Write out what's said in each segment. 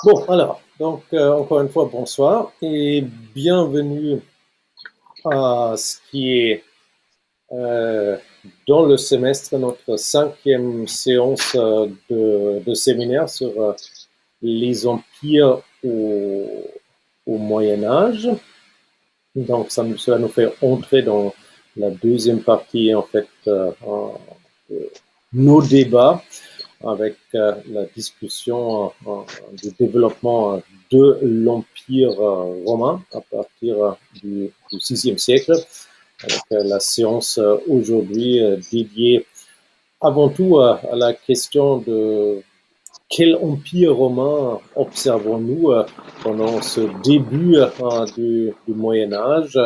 Bon, alors, donc encore une fois, bonsoir et bienvenue à ce qui est euh, dans le semestre, notre cinquième séance de séminaire sur les empires au Moyen Âge. Donc, cela nous fait entrer dans la deuxième partie, en fait, de nos débats avec la discussion du développement de l'Empire romain à partir du VIe siècle, avec la séance aujourd'hui dédiée avant tout à la question de quel empire romain observons-nous pendant ce début du Moyen Âge.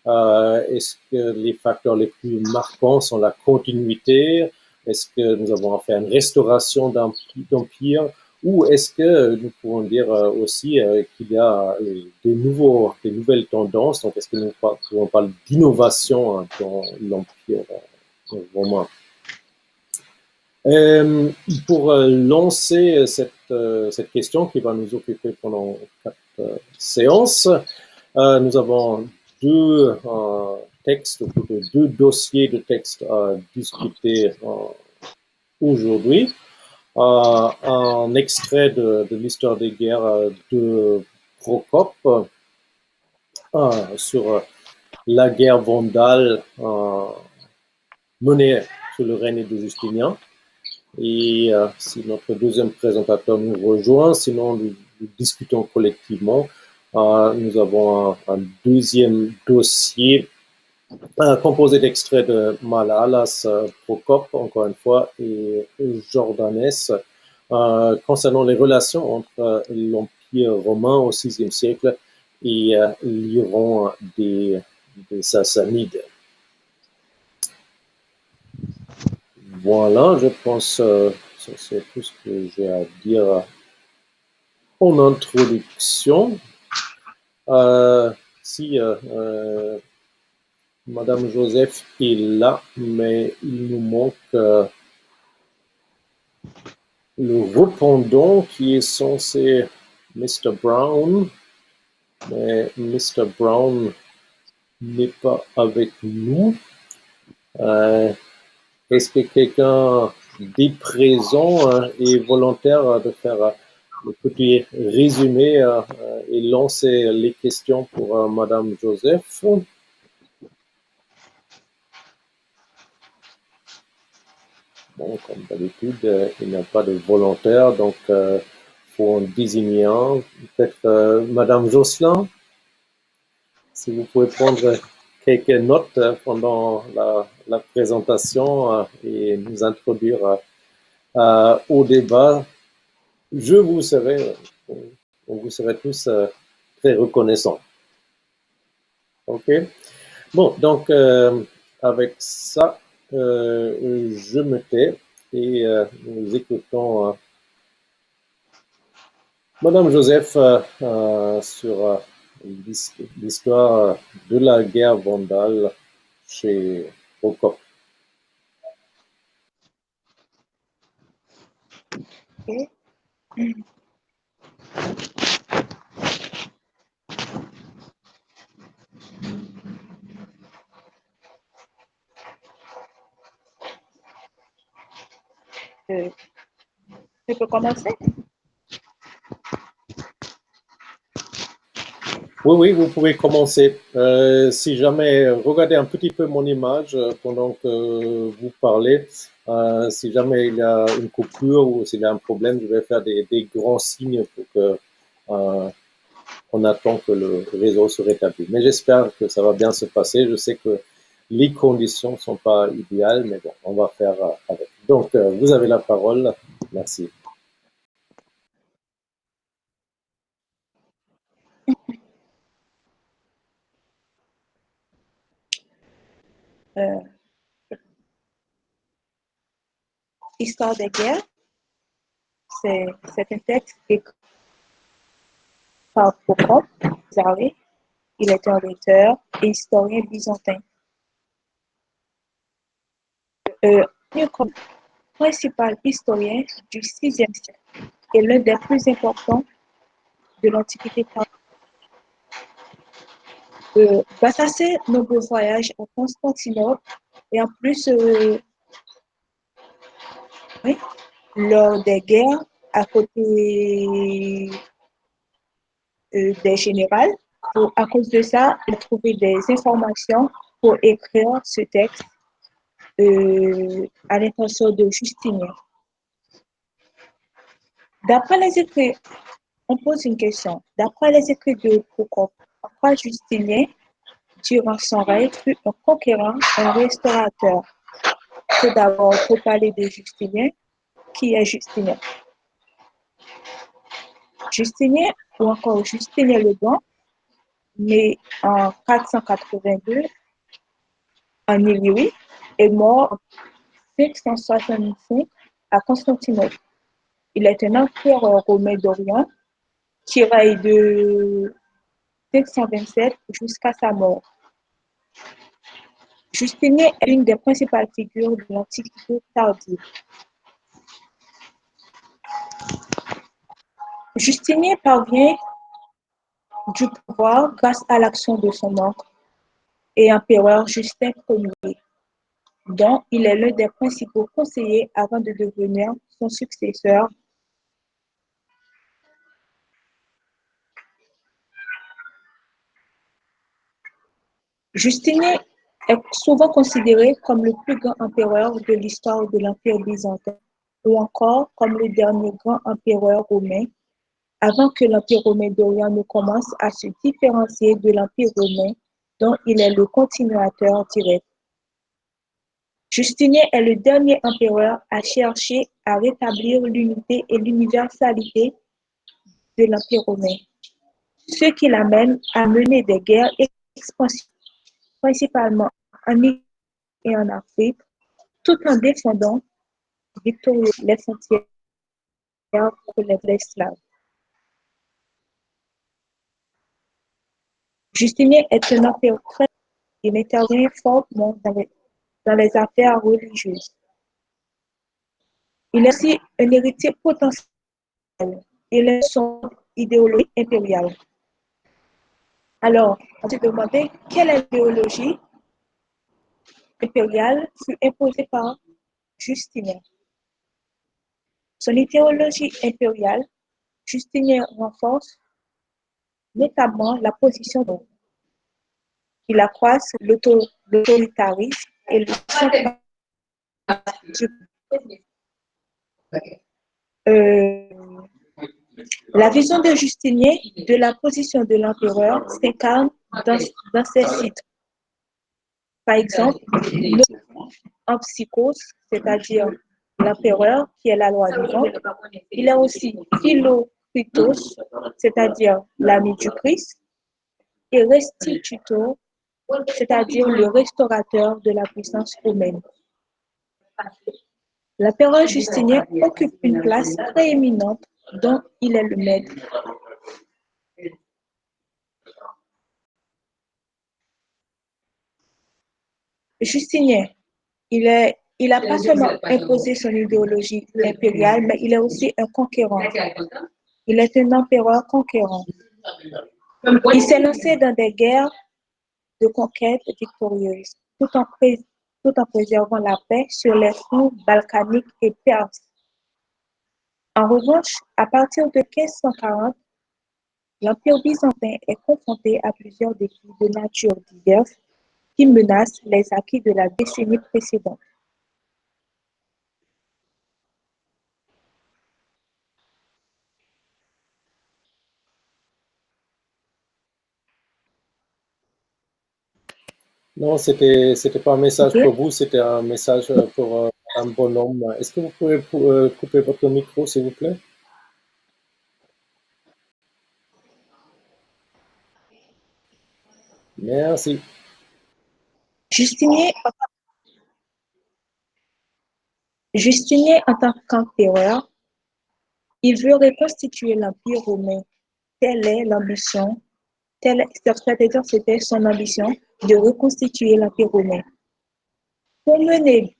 Est-ce que les facteurs les plus marquants sont la continuité? Est-ce que nous avons affaire à une restauration d'empire? Ou est-ce que nous pouvons dire aussi qu'il y a des nouvelles tendances? Donc, est-ce que nous pouvons parler d'innovation dans l'empire romain? Pour lancer cette question qui va nous occuper pendant 4 séances, nous avons deux textes, ou plutôt deux dossiers de textes à discuter aujourd'hui. Un extrait de l'histoire des guerres de Procope sur la guerre vandale menée sous le règne de Justinien. Et si notre deuxième présentateur nous rejoint, sinon nous discutons collectivement. Nous avons un deuxième dossier composé d'extraits de Malalas Procope, encore une fois, et Jordanès, concernant les relations entre l'Empire romain au VIe siècle et l'Iran des Sassanides. Voilà, je pense que c'est tout ce que j'ai à dire en introduction. Si Madame Joseph est là, mais il nous manque le répondant qui est censé Mr. Brown, mais Mr. Brown n'est pas avec nous. Est-ce que quelqu'un des présents est volontaire de faire le petit résumé et lancer les questions pour Madame Joseph? Bon, comme d'habitude, il n'y a pas de volontaire, donc faut en désigner un. Peut-être Madame Jocelyn, si vous pouvez prendre quelques notes pendant la présentation et nous introduire au débat. Je vous serai, on vous serait tous très reconnaissants. OK? Bon, donc avec ça, je me tais et nous écoutons Madame Joseph sur l'histoire de la guerre vandale chez Procope. Okay. Je peux commencer? Oui, oui, vous pouvez commencer. Si jamais, regardez un petit peu mon image pendant que vous parlez. Si jamais il y a une coupure ou s'il y a un problème, je vais faire des grands signes pour que on attend que le réseau se rétablisse. Mais j'espère que ça va bien se passer. Je sais que les conditions ne sont pas idéales, mais bon, on va faire avec. Donc, vous avez la parole. Merci. Euh, Histoire des guerres, c'est un texte écrit par Procope Zaré. Il est un auteur et historien byzantin. Comme principal historien du VIe siècle et l'un des plus importants de l'Antiquité tardive. Grâce à ses nombreux voyages à Constantinople et en plus, oui, lors des guerres à côté des générales, à cause de ça, il a trouvé des informations pour écrire ce texte à l'intention de Justinien. D'après les écrits, on pose une question. D'après les écrits de Procope, pourquoi Justinien, durant son règne, fut un conquérant, un restaurateur? Tout d'abord, pour parler de Justinien, qui est Justinien? Justinien, ou encore Justinien le Grand, né en 482 en Illyrie, est mort en 565 à Constantinople. Il est un empereur romain d'Orient qui règne de 527 jusqu'à sa mort. Justinien est l'une des principales figures de l'Antiquité tardive. Justinien parvient du pouvoir grâce à l'action de son oncle et empereur Justin Ier, dont il est l'un des principaux conseillers avant de devenir son successeur. Justinien est souvent considéré comme le plus grand empereur de l'histoire de l'Empire byzantin, ou encore comme le dernier grand empereur romain, avant que l'Empire romain d'Orient ne commence à se différencier de l'Empire romain dont il est le continuateur direct. Justinien est le dernier empereur à chercher à rétablir l'unité et l'universalité de l'Empire romain, ce qui l'amène à mener des guerres expansives, principalement en Égypte et en Afrique, tout en défendant victorieusement les frontières pour les esclaves. Justinien est un empereur très il intervient fortement dans les affaires religieuses. Il est aussi un héritier potentiel. Il est son idéologie impériale. Alors, on se demandait quelle idéologie impériale fut imposée par Justinien. Son idéologie impériale, Justinien renforce notamment la position de il accroisse l'autoritarisme et le centralisme. La vision de Justinien de la position de l'empereur s'incarne dans ces sites. Par exemple, en psychose, c'est-à-dire l'empereur qui est la loi vivante. Il est aussi Philokritos, c'est-à-dire l'ami du Christ, et Restitutor, c'est-à-dire le restaurateur de la puissance romaine. L'empereur Justinien occupe une place prééminente dont il est le maître. Justinien, il n'a pas seulement imposé son idéologie impériale, mais il est aussi un conquérant. Il est un empereur conquérant. Il s'est lancé dans des guerres de conquête victorieuses, tout en préservant la paix sur les fronts balkaniques et perses. En revanche, à partir de 1540, l'Empire byzantin est confronté à plusieurs défis de nature diverse qui menacent les acquis de la décennie précédente. Non, c'était pas un message Ok. pour vous, c'était un message pour un bonhomme. Est-ce que vous pouvez couper votre micro, s'il vous plaît? Merci. Justinien, Justinien en tant qu'empereur, il veut reconstituer l'Empire romain. Telle est l'ambition, c'est-à-dire c'était son ambition de reconstituer l'Empire romain. Pour mener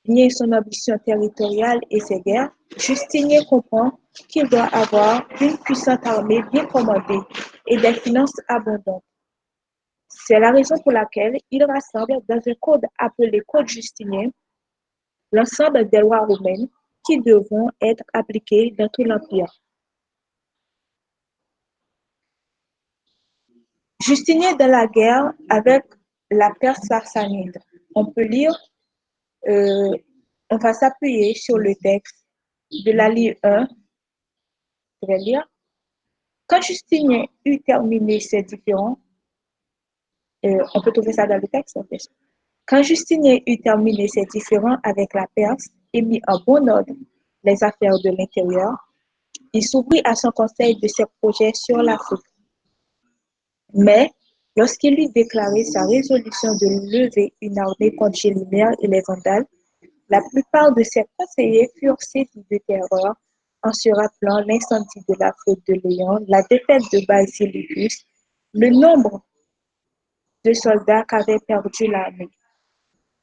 nier son ambition territoriale et ses guerres, Justinien comprend qu'il doit avoir une puissante armée bien commandée et des finances abondantes. C'est la raison pour laquelle il rassemble dans un code appelé Code Justinien l'ensemble des lois romaines qui devront être appliquées dans tout l'Empire. Justinien dans la guerre avec la Perse sassanide. On peut lire, on va s'appuyer sur le texte de la livre 1. Je vais lire. Quand Justinien eut terminé ses différends, on peut trouver ça dans le texte en fait. Quand Justinien eut terminé ses différends avec la Perse et mis en bon ordre les affaires de l'intérieur, il s'ouvrit à son conseil de ses projets sur l'Afrique. Mais lorsqu'il eut déclaré sa résolution de lever une armée contre Gélimer et les Vandales, la plupart de ses conseillers furent saisis de terreur en se rappelant l'incendie de la flotte de Léon, la défaite de Basilicus, le nombre de soldats qu'avait perdu l'armée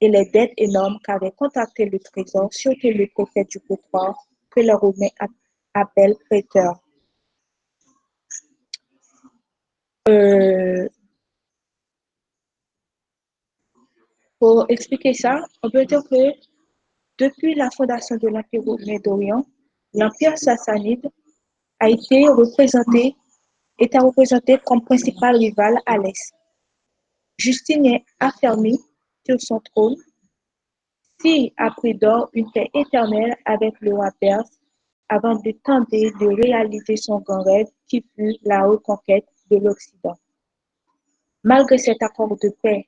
et les dettes énormes qu'avait contracté le trésor, surtout le préfet du prétoire, que les Romains appellent prêteur. Pour expliquer ça, on peut dire que depuis la fondation de l'Empire romain d'Orient, l'Empire sassanide a été était représenté comme principal rival à l'Est. Justinien affermi sur son trône, s'y a pris d'or une paix éternelle avec le roi perse avant de tenter de réaliser son grand rêve qui fut la reconquête de l'Occident. Malgré cet accord de paix,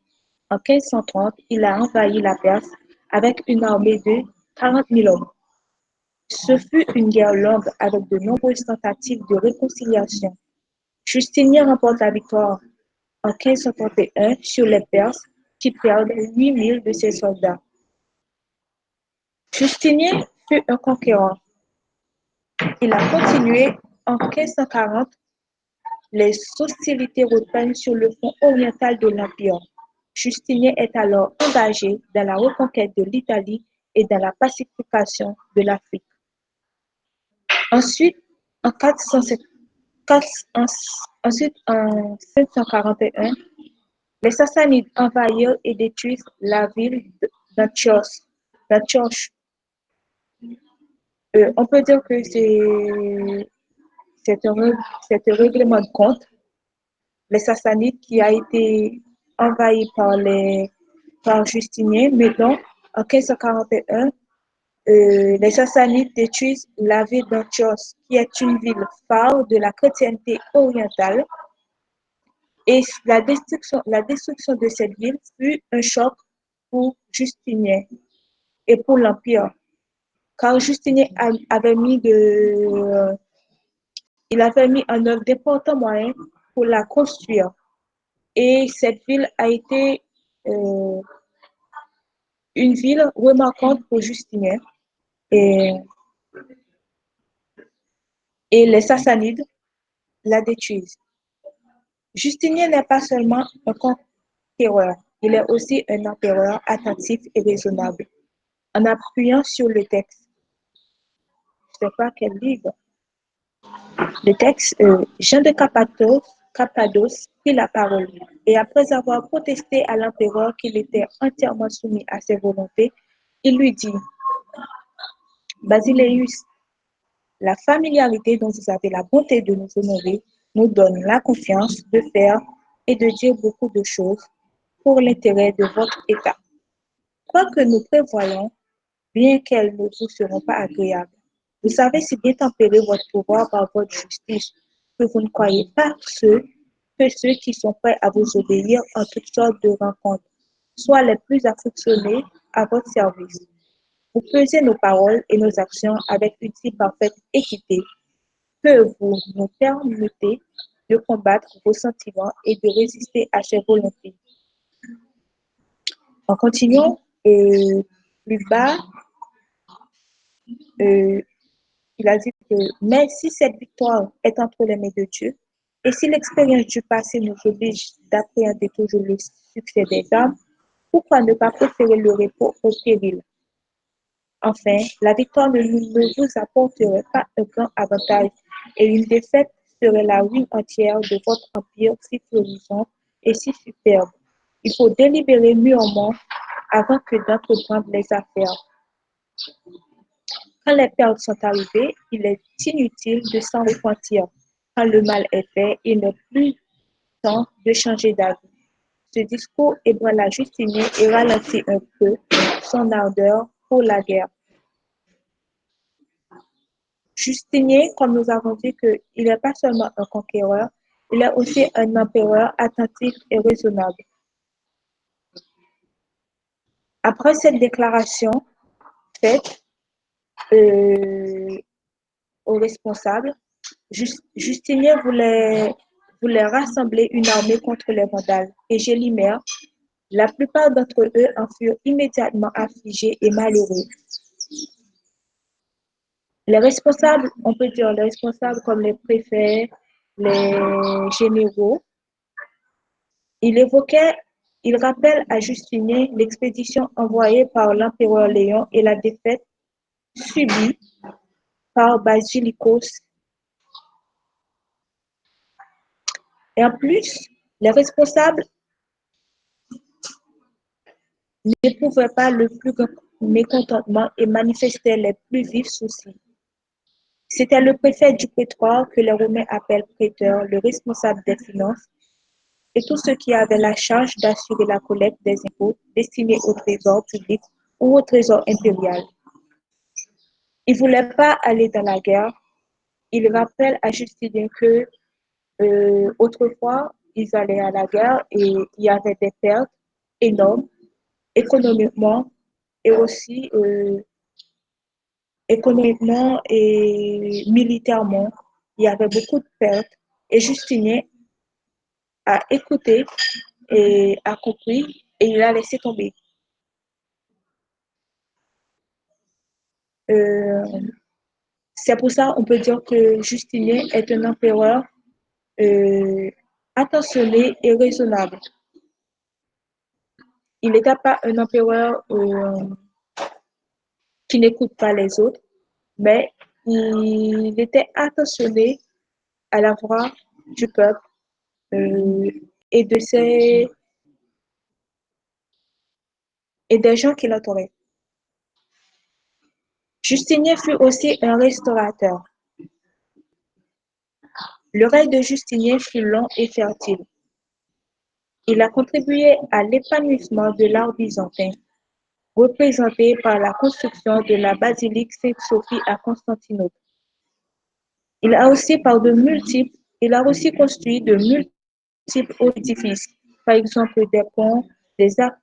en 1530, il a envahi la Perse avec une armée de 40 000 hommes. Ce fut une guerre longue avec de nombreuses tentatives de réconciliation. Justinien remporte la victoire en 1531 sur les Perses qui perdent 8 000 de ses soldats. Justinien fut un conquérant. Il a continué en 1540 les hostilités reprennent sur le front oriental de l'Empire. Justinien est alors engagé dans la reconquête de l'Italie et dans la pacification de l'Afrique. Ensuite, en 541, les Sassanides envahirent et détruisent la ville d'Antioche. On peut dire que c'est un règlement de compte. Les Sassanides qui a été envahi par Justinien, mettons, en 1541, les Sassanides détruisent la ville d'Antioche, qui est une ville phare de la chrétienté orientale. Et la destruction de cette ville fut un choc pour Justinien et pour l'Empire, car Justinien il avait mis en œuvre d'importants moyens pour la construire. Et cette ville a été euh, une ville remarquante pour Justinien. Et, et les Sassanides la détruisent. Justinien n'est pas seulement un conquéreur, il est aussi un empereur attentif et raisonnable. En appuyant sur le texte, je ne sais pas quel livre, le texte, Jean de Cappadoce prit la parole et après avoir protesté à l'empereur qu'il était entièrement soumis à ses volontés, il lui dit, Basileus, la familiarité dont vous avez la bonté de nous honorer nous donne la confiance de faire et de dire beaucoup de choses pour l'intérêt de votre État. Quoique nous prévoyons, bien qu'elles ne vous seront pas agréables, vous savez si bien tempérer votre pouvoir par votre justice que vous ne croyez pas que ceux qui sont prêts à vous obéir en toutes sortes de rencontres soient les plus affectionnés à votre service. Vous pesez nos paroles et nos actions avec une si parfaite équité que vous nous permettez de combattre vos sentiments et de résister à ces volontés. En continuant, plus bas, euh, il a dit que, mais si cette victoire est entre les mains de Dieu, et si l'expérience du passé nous oblige d'appréhender toujours le succès des armes, pourquoi ne pas préférer le repos au péril? Enfin, la victoire ne vous apporterait pas un grand avantage et une défaite serait la ruine entière de votre empire si florissant et si superbe. Il faut délibérer mûrement avant que d'entreprendre les affaires. Quand les pertes sont arrivées, il est inutile de s'en repentir. Quand le mal est fait, il n'est plus temps de changer d'avis. Ce discours ébranla Justinien et ralentit un peu son ardeur pour la guerre. Justinien, comme nous avons dit qu'il n'est pas seulement un conquéreur, il est aussi un empereur attentif et raisonnable. Après cette déclaration faite aux responsables, Justinien voulait rassembler une armée contre les Vandales et Gélimère. La plupart d'entre eux en furent immédiatement affligés et malheureux. Les responsables, on peut dire les responsables comme les préfets, les généraux, il rappelle à Justinien l'expédition envoyée par l'empereur Léon et la défaite subie par Basilikos. Et en plus, les responsables n'éprouvaient pas le plus grand mécontentement et manifestaient les plus vifs soucis. C'était le préfet du prétoire que les Romains appellent préteur, le responsable des finances, et tous ceux qui avaient la charge d'assurer la collecte des impôts destinés au trésor public ou au trésor impérial. Ils ne voulaient pas aller dans la guerre. Il rappelle à Justinien que autrefois, ils allaient à la guerre et il y avait des pertes énormes économiquement et aussi économiquement et militairement. Il y avait beaucoup de pertes et Justinien a écouté et a compris et il a laissé tomber. Euh, c'est pour ça qu'on peut dire que Justinien est un empereur euh, attentionné et raisonnable. Il n'était pas un empereur qui n'écoute pas les autres, mais il était attentionné à la voix du peuple euh, et de ses et des gens qui l'entouraient. Justinien fut aussi un restaurateur. Le règne de Justinien fut long et fertile. Il a contribué à l'épanouissement de l'art byzantin, représenté par la construction de la basilique Sainte-Sophie à Constantinople. Il a aussi construit de multiples édifices, par exemple des ponts, des arcs.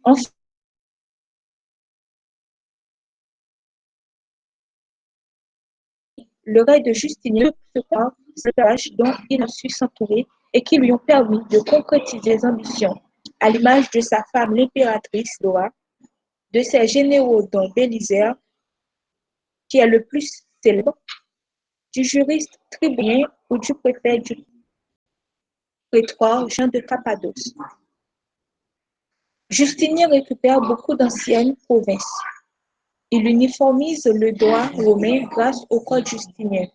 Ensuite, le règne de Justinien se croit ces tâches dont il a su s'entourer et qui lui ont permis de concrétiser ses ambitions, à l'image de sa femme l'impératrice Laura, de ses généraux dont Bélisaire, qui est le plus célèbre, du juriste Tribunien ou du préfet du prétoire Jean de Cappadoce. Justinien récupère beaucoup d'anciennes provinces. Il uniformise le droit romain grâce au code justinien.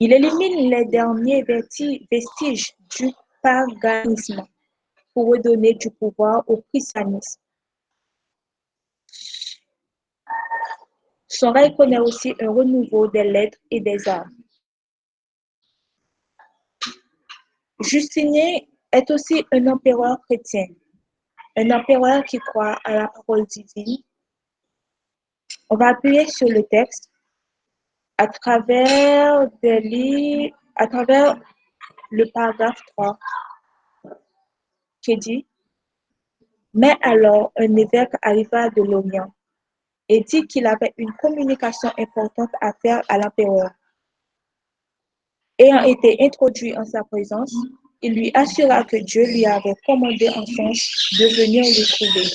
Il élimine les derniers vestiges du paganisme pour redonner du pouvoir au christianisme. Son règne connaît aussi un renouveau des lettres et des arts. Justinien est aussi un empereur chrétien, un empereur qui croit à la parole divine. On va appuyer sur le texte à travers à travers le paragraphe 3 qui dit: Mais alors un évêque arriva de l'Orient et dit qu'il avait une communication importante à faire à l'empereur. Ayant été introduit en sa présence, il lui assura que Dieu lui avait commandé en songe de venir le trouver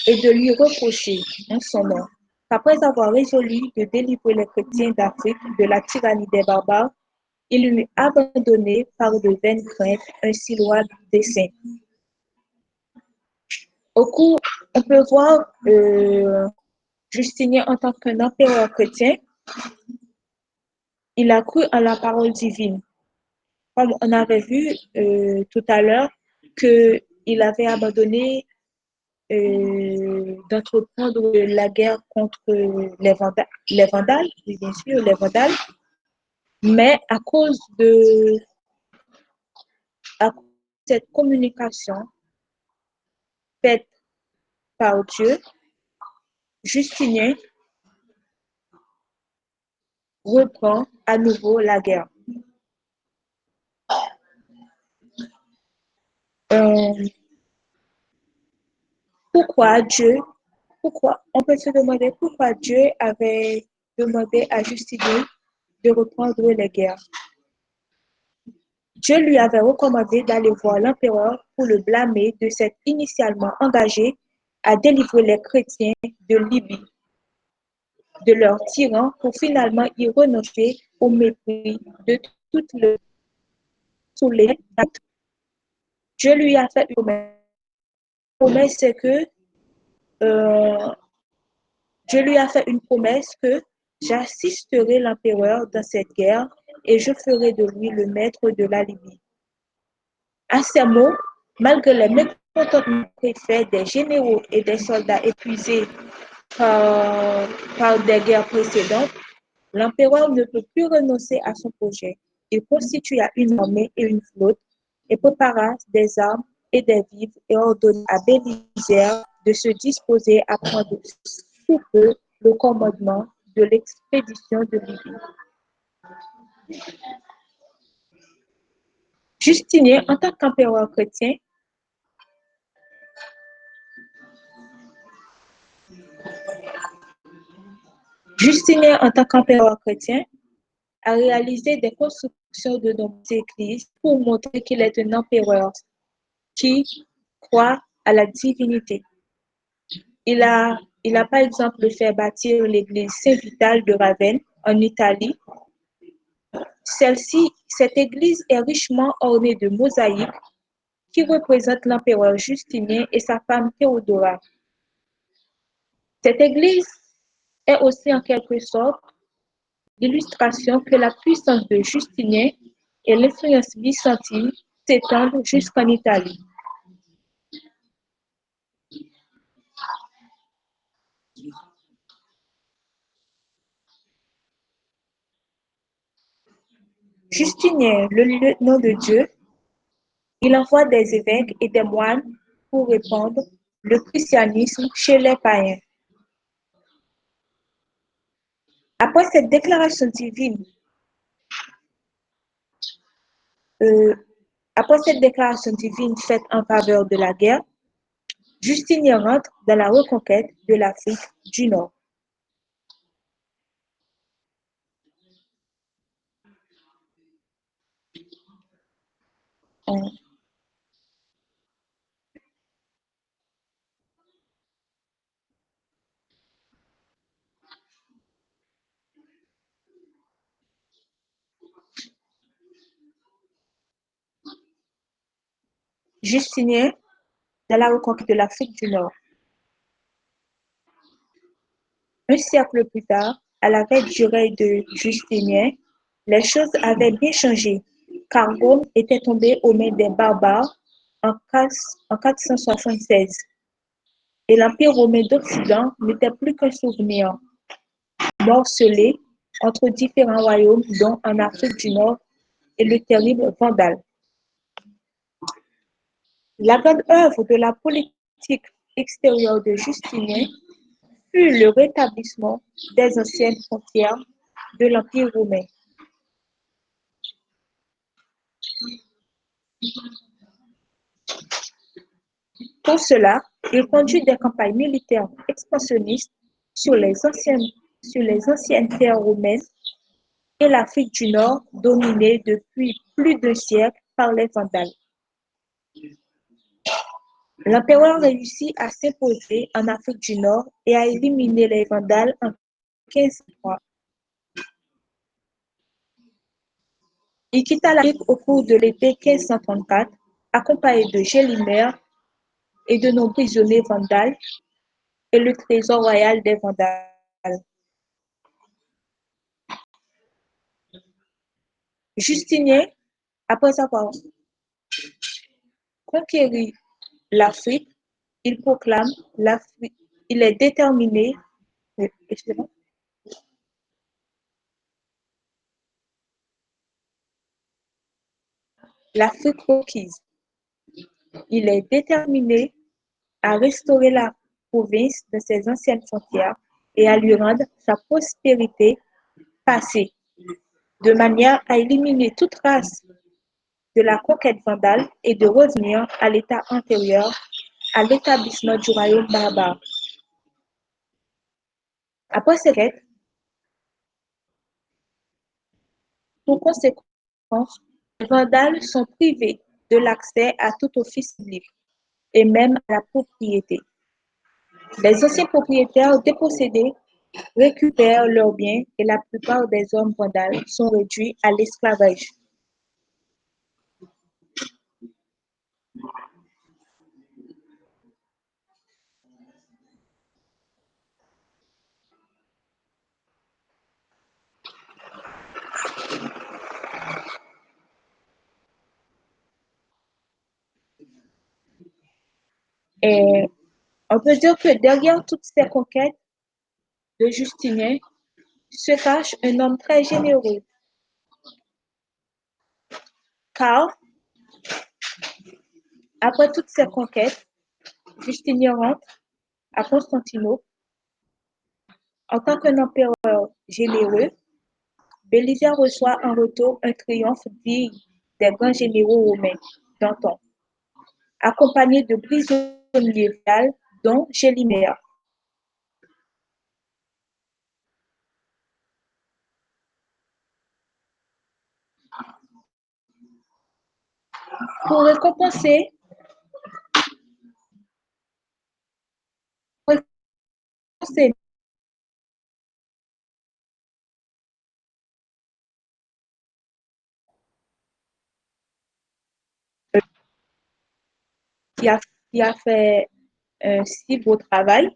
et de lui reprocher en son nom qu'après avoir résolu de délivrer les chrétiens d'Afrique de la tyrannie des barbares, il lui abandonnait par de vaines craintes un si louable dessein. Au cours, on peut voir Justinien en tant qu'un empereur chrétien, il a cru en la parole divine. Comme on avait vu tout à l'heure qu'il avait abandonné d'entreprendre la guerre contre les Vandales, oui, bien sûr, les Vandales, mais à cause de cette communication faite par Dieu, Justinien reprend à nouveau la guerre. Euh, on peut se demander pourquoi Dieu avait demandé à Justinien de reprendre les guerres. Dieu lui avait recommandé d'aller voir l'empereur pour le blâmer de s'être initialement engagé à délivrer les chrétiens de Libye, de leurs tyrans, pour finalement y renoncer au mépris de toutes les sous les Dieu lui a fait une promesse. La promesse, c'est que euh, Dieu lui a fait une promesse que j'assisterai l'empereur dans cette guerre et je ferai de lui le maître de la Libye. À ces mots, malgré les mécontentements préfets des généraux et des soldats épuisés par, par des guerres précédentes, l'empereur ne peut plus renoncer à son projet. Il constitua une armée et une flotte et prépara des armes et des vivres et ordonna à Bélisère de se disposer à prendre sous peu le commandement de l'expédition de Libye. Justinien, en tant qu'empereur chrétien, Justinien, en tant qu'empereur chrétien, a réalisé des constructions de nombreuses églises pour montrer qu'il est un empereur qui croit à la divinité. Il a par exemple fait bâtir l'église Saint-Vital de Ravenne en Italie. Cette église est richement ornée de mosaïques qui représentent l'empereur Justinien et sa femme Théodora. Cette église est aussi en quelque sorte l'illustration que la puissance de Justinien et l'influence byzantine s'étendent jusqu'en Italie. Justinien, le lieutenant de Dieu, il envoie des évêques et des moines pour répandre le christianisme chez les païens. Après cette déclaration divine, euh, après cette déclaration divine faite en faveur de la guerre, Justinien rentre dans la reconquête de l'Afrique du Nord. Justinien dans la reconquête de l'Afrique du Nord. Un siècle plus tard, à la veille du règne de Justinien, les choses avaient bien changé, car Rome était tombée aux mains des barbares en 476, et l'Empire romain d'Occident n'était plus qu'un souvenir, morcelé entre différents royaumes, dont en Afrique du Nord et le terrible Vandale. La grande œuvre de la politique extérieure de Justinien fut le rétablissement des anciennes frontières de l'Empire romain. Pour cela, il conduit des campagnes militaires expansionnistes sur sur les anciennes terres romaines et l'Afrique du Nord dominée depuis plus d'un siècle par les Vandales. L'empereur réussit à s'imposer en Afrique du Nord et à éliminer les Vandales en 1503. Il quitta l'Afrique au cours de l'été 1534, accompagné de Gélimer et de nombreux prisonniers vandales et le trésor royal des Vandales. Justinien, après avoir conquéri l'Afrique, il proclame l'Afrique, il est déterminé, excusez-moi, l'Afrique requise. Il est déterminé à restaurer la province de ses anciennes frontières et à lui rendre sa prospérité passée, de manière à éliminer toute trace de la conquête vandale et de revenir à l'état antérieur à l'établissement du royaume barbare. Après cette quête, pour conséquence, les vandales sont privés de l'accès à tout office public et même à la propriété. Les anciens propriétaires dépossédés récupèrent leurs biens et la plupart des hommes vandales sont réduits à l'esclavage. Et on peut dire que derrière toutes ces conquêtes de Justinien se cache un homme très généreux, car après toutes ces conquêtes, Justinien rentre à Constantinople en tant qu'un empereur généreux. Bélisaire reçoit en retour un triomphe digne des grands généraux romains d'antan, accompagné de prisonniers vitals dont Gélimer. Pour récompenser, récompenser qui a, qui a fait un si beau travail,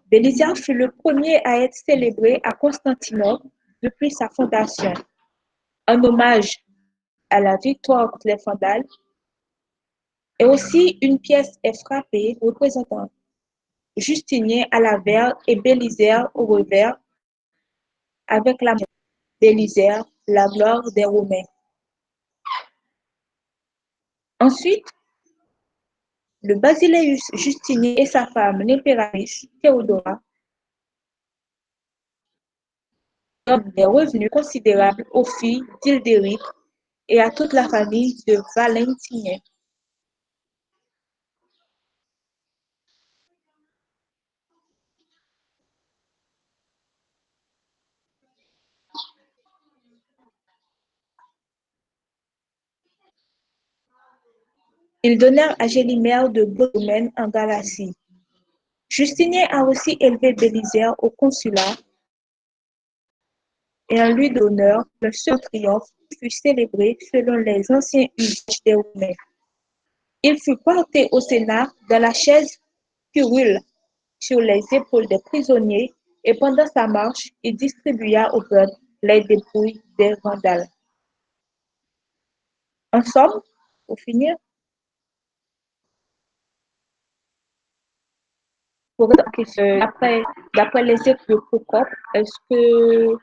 Bélisaire fut le premier à être célébré à Constantinople depuis sa fondation. En hommage à la victoire contre les Vandales, et aussi une pièce est frappée représentant Justinien à l'avers et Bélisaire au revers avec la Bélisaire, la gloire des Romains. Ensuite, le basileus Justinien et sa femme, l'impératrice Théodora, donnent des revenus considérables aux filles d'Hildéric et à toute la famille de Valentinien. Ils donnèrent à Gélimer de beaux domaines en Galatie. Justinien a aussi élevé Bélisaire au consulat et en lui d'honneur le seul triomphe fut célébré selon les anciens usages des Romains. Il fut porté au Sénat dans la chaise curule sur les épaules des prisonniers et pendant sa marche, il distribua au peuple les dépouilles des Vandales. En somme, pour finir, d'après les écrits de Procope, est-ce que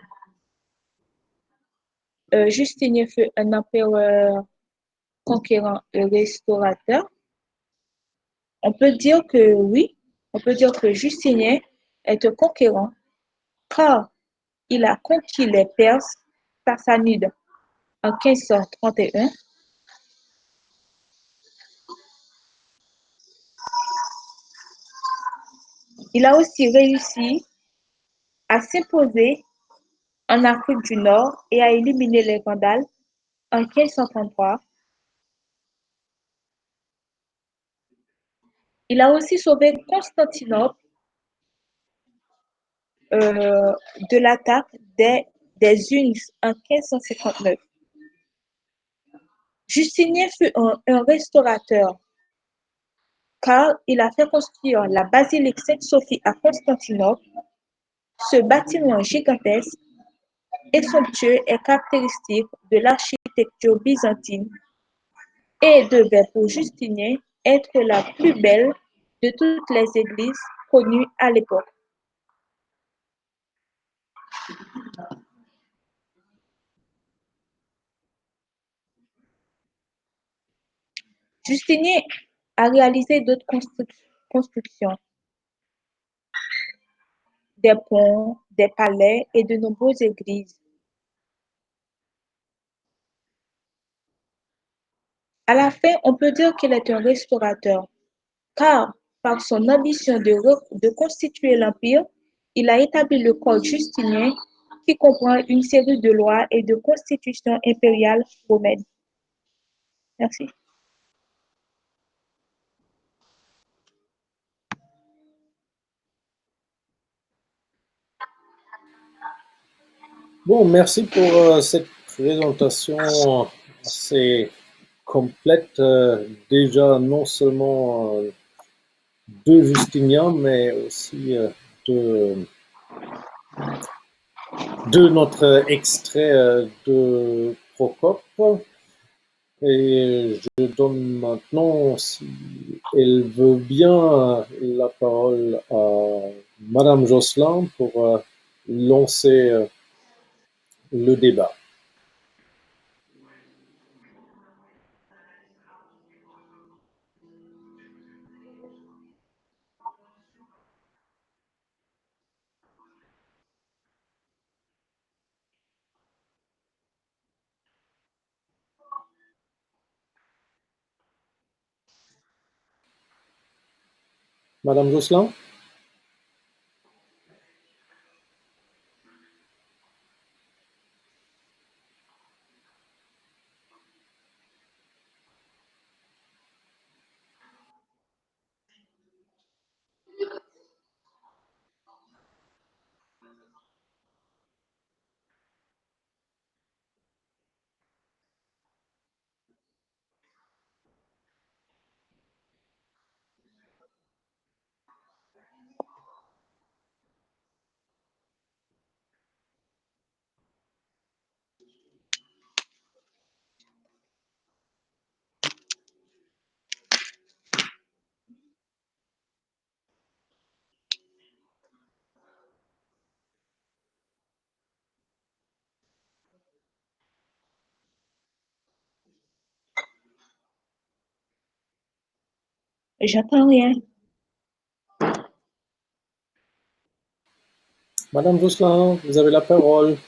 Justinien fut un empereur conquérant et restaurateur? On peut dire que oui, on peut dire que Justinien est un conquérant car il a conquis les Perses sassanides en 1531. Il a aussi réussi à s'imposer en Afrique du Nord et à éliminer les Vandales en 1533. Il a aussi sauvé Constantinople de l'attaque des des unes en 1559. Justinien fut un restaurateur, car il a fait construire la basilique Sainte-Sophie à Constantinople. Ce bâtiment gigantesque et somptueux est caractéristique de l'architecture byzantine et devait pour Justinien être la plus belle de toutes les églises connues à l'époque. Justinien a réalisé d'autres constructions, des ponts, des palais et de nombreuses églises. À la fin, on peut dire qu'il est un restaurateur, car par son ambition de constituer l'Empire, il a établi le Code justinien qui comprend une série de lois et de constitutions impériales romaines. Merci. Bon, merci pour cette présentation assez complète. Déjà, non seulement de Justinien, mais aussi de notre extrait de Procope. Et je donne maintenant, si elle veut bien, la parole à Madame Josselin pour lancer le débat. Madame Josselin? J'entends rien. Madame Josselin, vous avez la parole.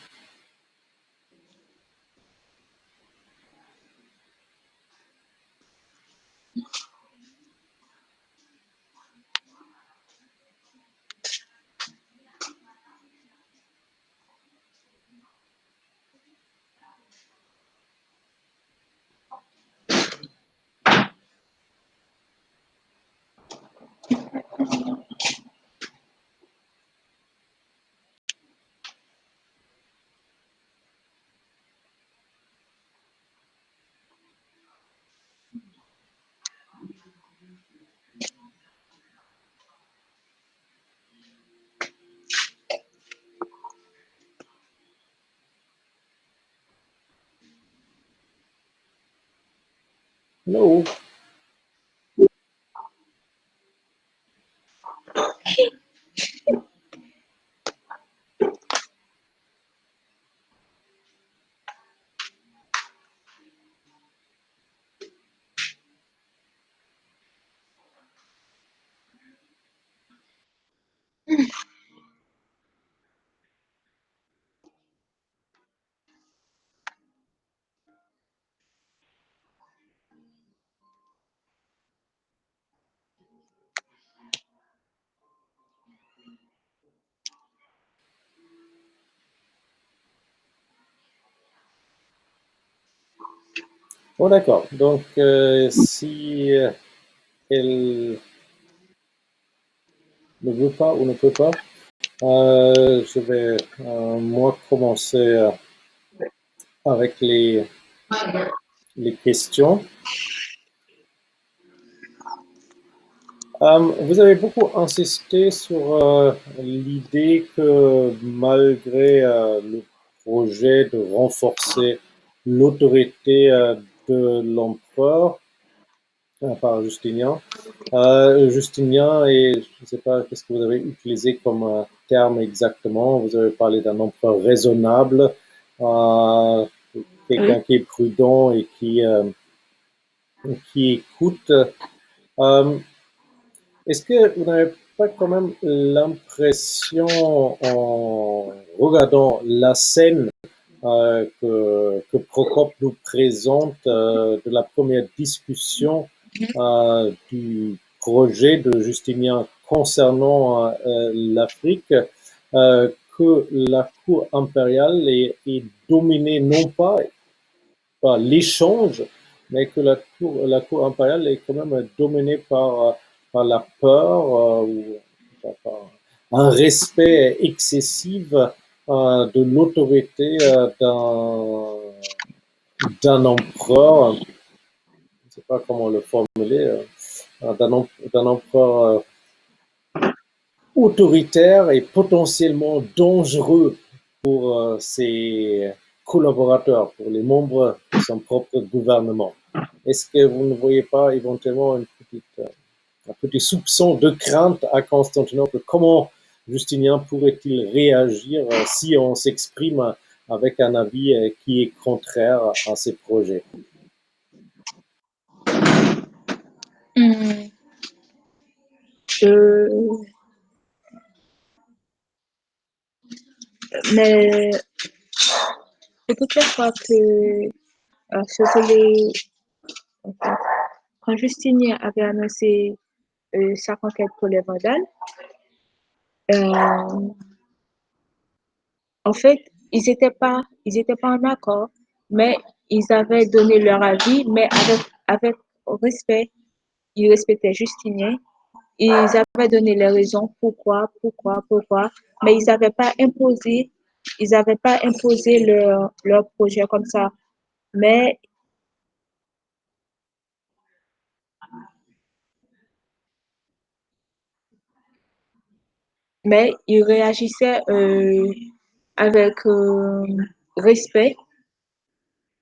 Hello. Bon, d'accord. Donc, si elle ne veut pas ou ne peut pas, Je vais moi commencer avec les questions. Vous avez beaucoup insisté sur l'idée que malgré le projet de renforcer l'autorité de l'empereur par Justinien, Justinien et je ne sais pas qu'est-ce que vous avez utilisé comme terme exactement. Vous avez parlé d'un empereur raisonnable, quelqu'un qui est prudent et qui écoute. Est-ce que vous n'avez pas quand même l'impression, en regardant la scène que Procope nous présente de la première discussion du projet de Justinien concernant l'Afrique, que la cour impériale est dominée non pas par l'échange, mais que la cour impériale est quand même dominée par la peur ou par un respect excessif de l'autorité d'un empereur, je ne sais pas comment le formuler, d'un empereur autoritaire et potentiellement dangereux pour ses collaborateurs, pour les membres de son propre gouvernement. Est-ce que vous ne voyez pas éventuellement un petit soupçon de crainte à Constantinople? Comment Justinien pourrait-il réagir si on s'exprime avec un avis qui est contraire à ses projets? Mais de toutes les fois que ce que en fait, quand Justinien avait annoncé sa conquête pour les Vandales, euh, en fait, ils étaient pas en accord, mais ils avaient donné leur avis, mais avec respect. Ils respectaient Justinien. Ils avaient donné les raisons pourquoi, mais ils n'avaient pas imposé leur projet comme ça. Mais, mais ils réagissaient avec respect,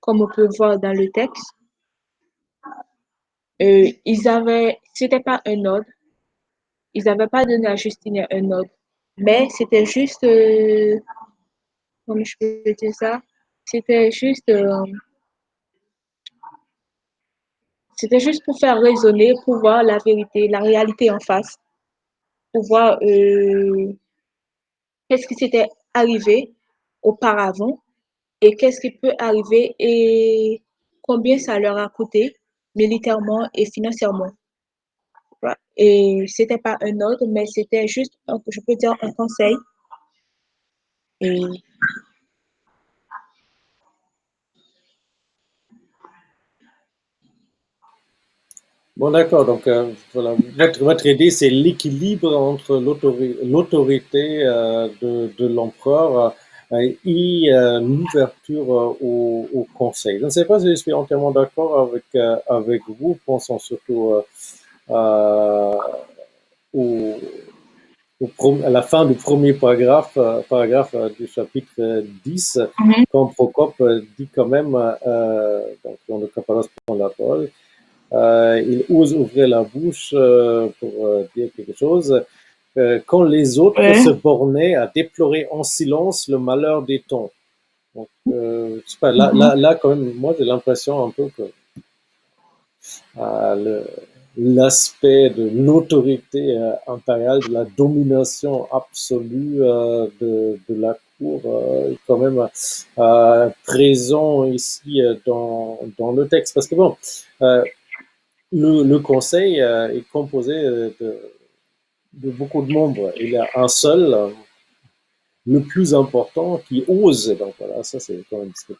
comme on peut voir dans le texte. C'était pas un ordre, ils n'avaient pas donné à Justinien un ordre, mais comment je peux dire ça? C'était juste, euh, c'était juste pour faire raisonner, pour voir la vérité, la réalité en face, pour voir qu'est-ce qui s'était arrivé auparavant et qu'est-ce qui peut arriver et combien ça leur a coûté militairement et financièrement. Et c'était pas un ordre, mais c'était juste, je peux dire, un conseil. Et Bon, d'accord. Donc, voilà, votre idée, c'est l'équilibre entre l'autorité de l'empereur et l'ouverture au conseil. Je ne sais pas si je suis entièrement d'accord avec vous, pensant surtout euh, au, à la fin du premier paragraphe du chapitre 10, quand Procope dit quand même, donc, quand le Cappadoce prend la parole, il ose ouvrir la bouche pour dire quelque chose, quand les autres se bornaient à déplorer en silence le malheur des temps. Donc, je sais pas, là, quand même, moi, j'ai l'impression un peu que l'aspect de l'autorité impériale, de la domination absolue de la cour est quand même présent ici dans le texte. Parce que bon, le conseil est composé de beaucoup de membres. Il y a un seul, le plus important, qui ose, donc voilà, ça c'est quand même ce que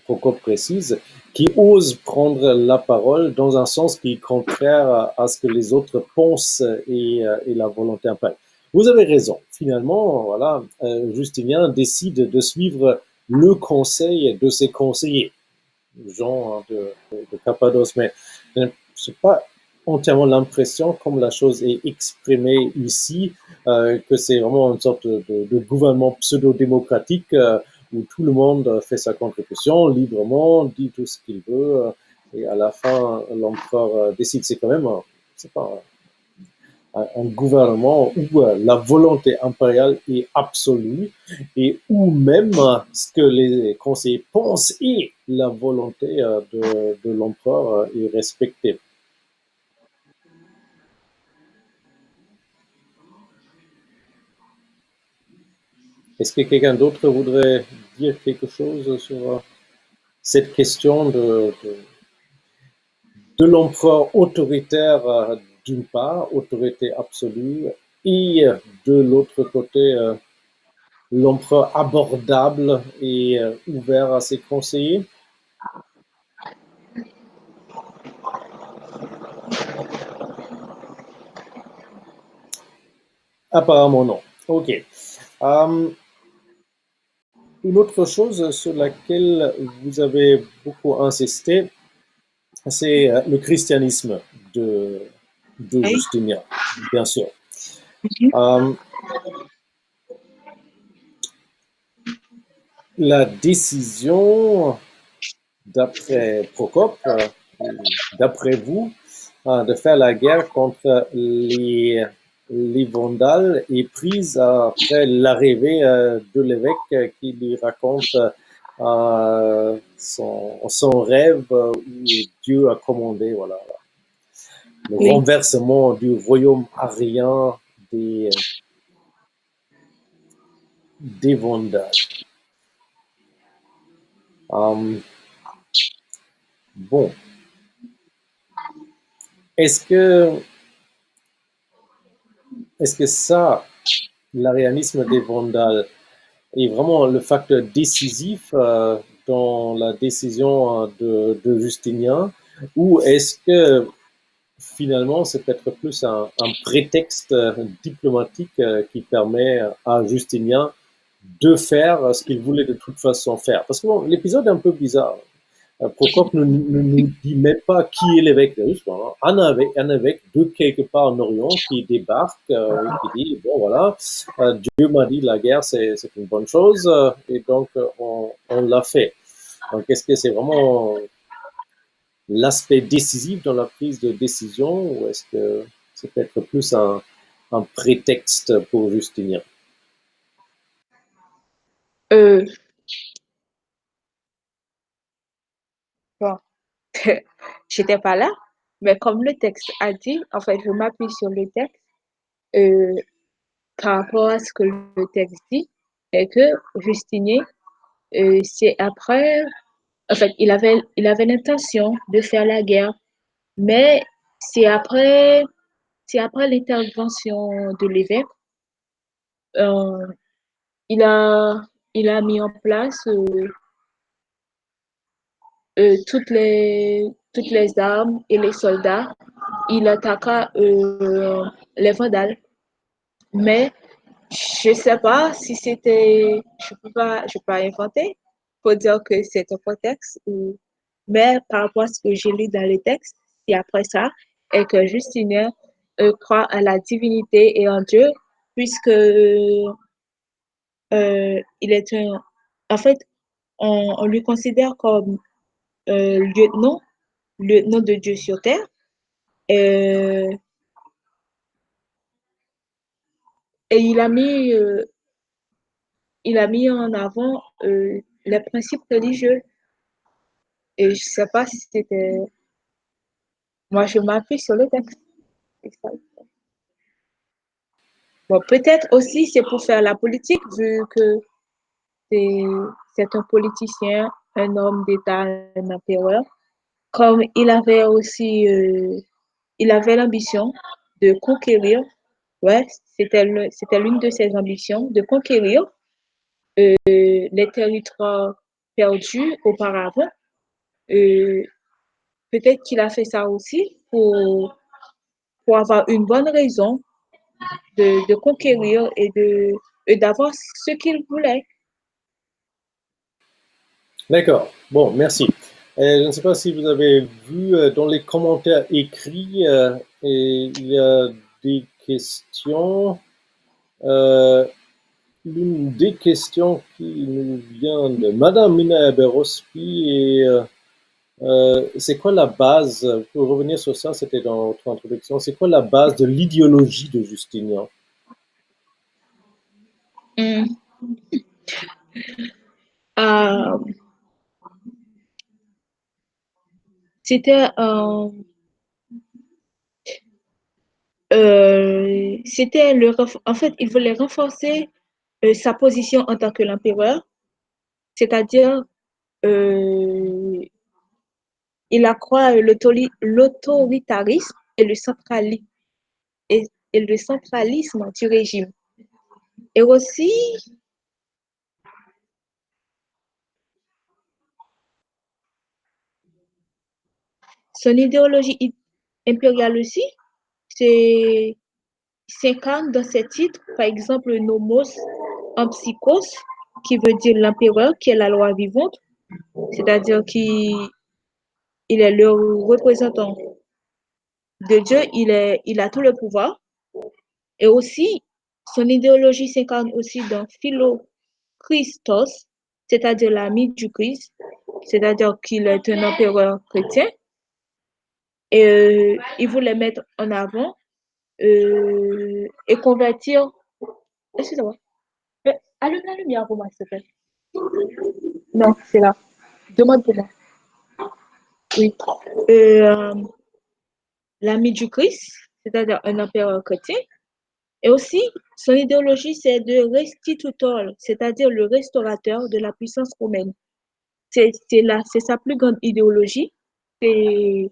Procope précise, qui ose prendre la parole dans un sens qui est contraire à ce que les autres pensent et la volonté impériale. Vous avez raison. Finalement, voilà, Justinien décide de suivre le conseil de ses conseillers, Jean de Cappadoce, mais je n'ai pas entièrement l'impression, comme la chose est exprimée ici, que c'est vraiment une sorte de gouvernement pseudo-démocratique où tout le monde fait sa contribution librement, dit tout ce qu'il veut, et à la fin, l'empereur décide. C'est quand même, c'est pas un gouvernement où la volonté impériale est absolue et où même ce que les conseillers pensent et la volonté de l'empereur est respectée. Est-ce que quelqu'un d'autre voudrait dire quelque chose sur cette question de l'empereur autoritaire d'une part, autorité absolue, et de l'autre côté, l'empereur abordable et ouvert à ses conseillers? Apparemment non. Ok. Une autre chose sur laquelle vous avez beaucoup insisté, c'est le christianisme de Oui. Justinien, bien sûr. Mhm. Euh, la décision, d'après Procope, d'après vous, de faire la guerre contre les Vandales est prise après l'arrivée de l'évêque qui lui raconte son rêve où Dieu a commandé voilà, le Oui. renversement du royaume arien des Vandales. Um, bon, est-ce que, est-ce que ça, l'arianisme des Vandales, est vraiment le facteur décisif dans la décision de Justinien, ou est-ce que finalement c'est peut-être plus un prétexte diplomatique qui permet à Justinien de faire ce qu'il voulait de toute façon faire? Parce que bon, l'épisode est un peu bizarre. Procope ne nous dit même pas qui est l'évêque russe. Voilà. Un évêque de quelque part en Orient qui débarque et qui dit, bon voilà, Dieu m'a dit la guerre c'est une bonne chose et donc on l'a fait. Donc est-ce que c'est vraiment l'aspect décisif dans la prise de décision ou est-ce que c'est peut-être plus un prétexte pour Justinien? Euh, bon, j'étais pas là, mais comme le texte a dit, en fait, je m'appuie sur le texte euh, par rapport à ce que le texte dit, et que Justinien, c'est après, en fait, il avait l'intention de faire la guerre, mais c'est après, c'est après l'intervention de l'évêque, euh, il a, il a mis en place toutes les armes et les soldats. Il attaqua les Vandales. Mais je sais pas si c'était, je peux pas inventer pour dire que c'est un contexte mais par rapport à ce que j'ai lu dans les textes, c'est après ça, et que Justinien croit à la divinité et en Dieu, puisque il est en fait, on lui considère comme lieutenant, lieutenant de Dieu sur terre. Euh, et il a mis en avant les principes religieux. Et je sais pas si c'était. Moi, je m'appuie sur le texte. Bon, peut-être aussi c'est pour faire la politique, vu que c'est c'est un politicien, un homme d'État, un empereur. Comme il avait l'ambition de conquérir, ouais, c'était l'une de ses ambitions, de conquérir les territoires perdus auparavant. Euh, Peut-être qu'il a fait ça aussi pour avoir une bonne raison de conquérir et d'avoir ce qu'il voulait. D'accord. Bon, merci. Je ne sais pas si vous avez vu dans les commentaires écrits, et il y a des questions. L'une des questions qui nous vient de Madame Mina Berospi et c'est quoi la base, pour revenir sur ça, c'était dans votre introduction, c'est quoi la base de l'idéologie de Justinien? Mm. Euh, c'était en fait, il voulait renforcer sa position en tant que l'empereur, c'est-à-dire euh, il accroît l'autoritarisme et et le centralisme du régime. Et aussi, son idéologie impériale aussi, c'est s'incarne dans ses titres, par exemple nomos en psychos, qui veut dire l'empereur, qui est la loi vivante, c'est-à-dire qu'il est le représentant de Dieu, il a tout le pouvoir. Et aussi, son idéologie s'incarne aussi dans Philo-Christos, c'est-à-dire l'ami du Christ, c'est-à-dire qu'il est un empereur chrétien. Et il voulait mettre en avant et convertir. Excusez-moi. Allume la lumière pour moi, s'il te plaît. Non, c'est là. Demande pour moi. Oui. Euh, L'ami du Christ, c'est-à-dire un empereur chrétien. Et aussi, son idéologie, c'est de restitutor, c'est-à-dire le restaurateur de la puissance romaine. C'est sa plus grande idéologie, c'est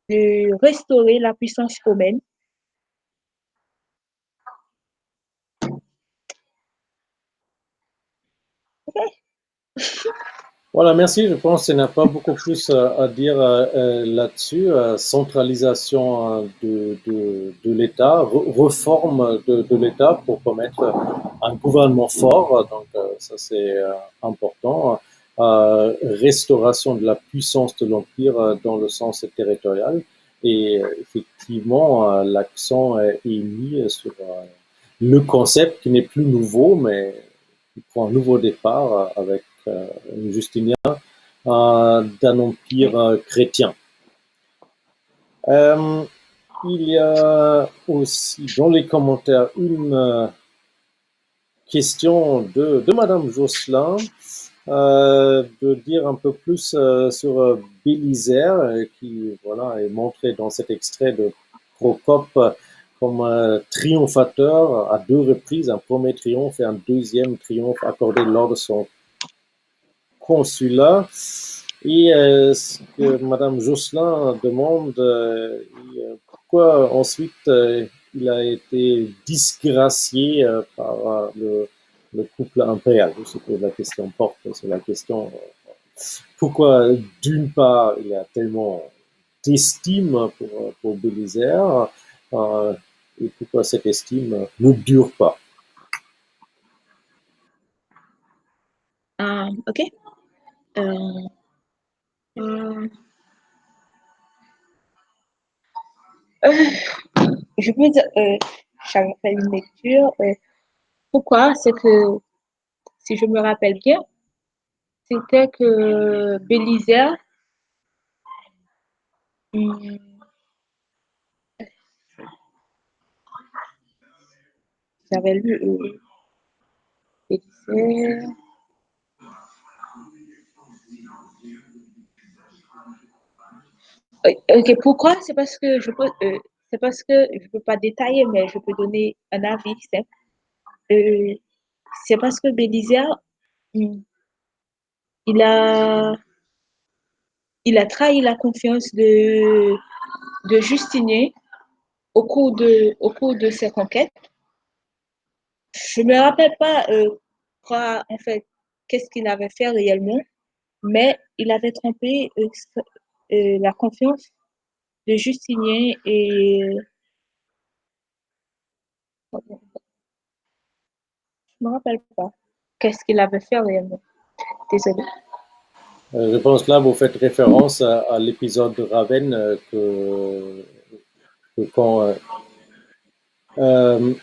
de restaurer la puissance romaine. Voilà, merci. Je pense qu'il n'y a pas beaucoup plus à dire là-dessus. Centralisation de l'État, réforme de l'État pour permettre un gouvernement fort. Donc, ça, c'est important. Restauration de la puissance de l'Empire dans le sens territorial. Et effectivement, l'accent est mis sur le concept qui n'est plus nouveau, mais qui prend un nouveau départ avec Justinien d'un empire chrétien. Il y a aussi dans les commentaires une question de Madame Josselin de dire un peu plus sur Bélisaire qui voilà, est montré dans cet extrait de Procope comme triomphateur à deux reprises, un premier triomphe et un deuxième triomphe accordé lors de son consulat. Et ce que Madame Josselin demande, pourquoi ensuite il a été disgracié par le couple impérial. Je suppose que la question porte sur la question pourquoi d'une part il y a tellement d'estime pour Bélisaire et pourquoi cette estime ne dure pas. OK. Euh, euh, je peux dire, j'avais fait une lecture. Pourquoi? C'est que, si je me rappelle bien, c'était que Bélisaire, hum, j'avais lu Bélisaire. Ok, pourquoi? C'est parce que je peux pas détailler, mais je peux donner un avis simple. Euh, c'est parce que Bélisaire, hum, il a, il a trahi la confiance de Justinien au cours de ses conquêtes. Je me rappelle pas quoi, en fait, qu'est-ce qu'il avait fait réellement, mais il avait trompé la confiance de Justinien Je me rappelle pas. Qu'est-ce qu'il avait fait réellement? Désolée. Je pense là, vous faites référence à l'épisode de Ravenne que quand euh,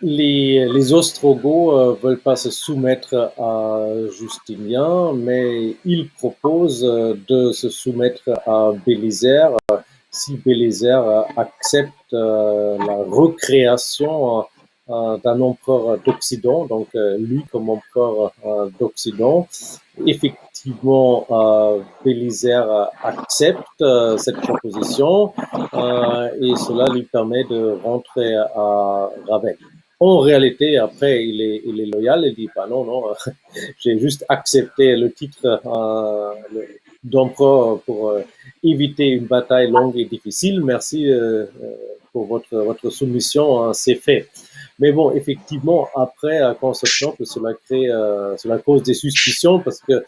les Ostrogoths veulent pas se soumettre à Justinien, mais ils proposent de se soumettre à Bélisaire si Bélisaire accepte la recréation d'un empereur d'Occident, donc lui comme empereur d'Occident. Effectivement, Bélisaire accepte cette proposition et cela lui permet de rentrer à Ravenne. En réalité, après, il est loyal, il dit, bah non, non, j'ai juste accepté le titre d'empereur pour éviter une bataille longue et difficile. Merci pour votre soumission, hein, c'est fait. Mais bon, effectivement, après, à Constantinople, cela cause des suspicions parce que,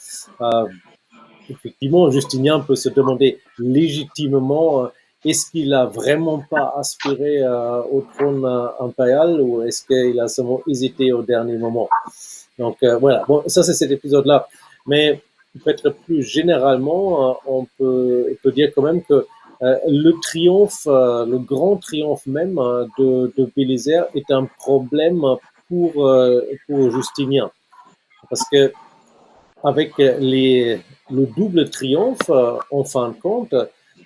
effectivement, Justinien peut se demander légitimement est-ce qu'il a vraiment pas aspiré au trône impérial ou est-ce qu'il a seulement hésité au dernier moment. Donc voilà, bon, ça c'est cet épisode-là. Mais peut-être plus généralement, on peut dire quand même que le triomphe, le grand triomphe même de Bélisaire est un problème pour Justinien. Parce que avec le double triomphe, en fin de compte,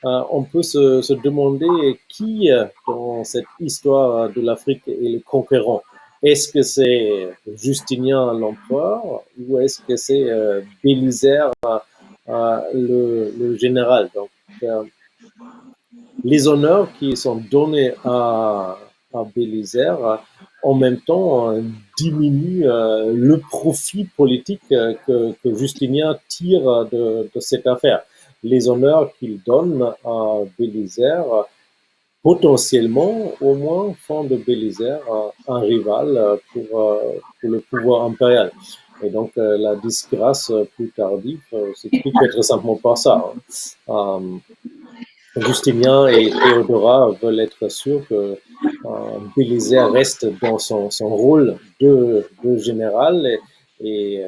on peut se demander qui dans cette histoire de l'Afrique est le conquérant. Est-ce que c'est Justinien l'empereur ou est-ce que c'est Bélisaire le général? Donc, les honneurs qui sont donnés à Bélisaire en même temps diminuent le profit politique que Justinien tire de cette affaire. Les honneurs qu'il donne à Bélisaire potentiellement au moins font de Bélisaire un rival pour le pouvoir impérial. Et donc la disgrâce plus tardive s'explique peut-être simplement par ça. Hein. Justinien et Théodora veulent être sûrs que Bélisaire reste dans son rôle de général et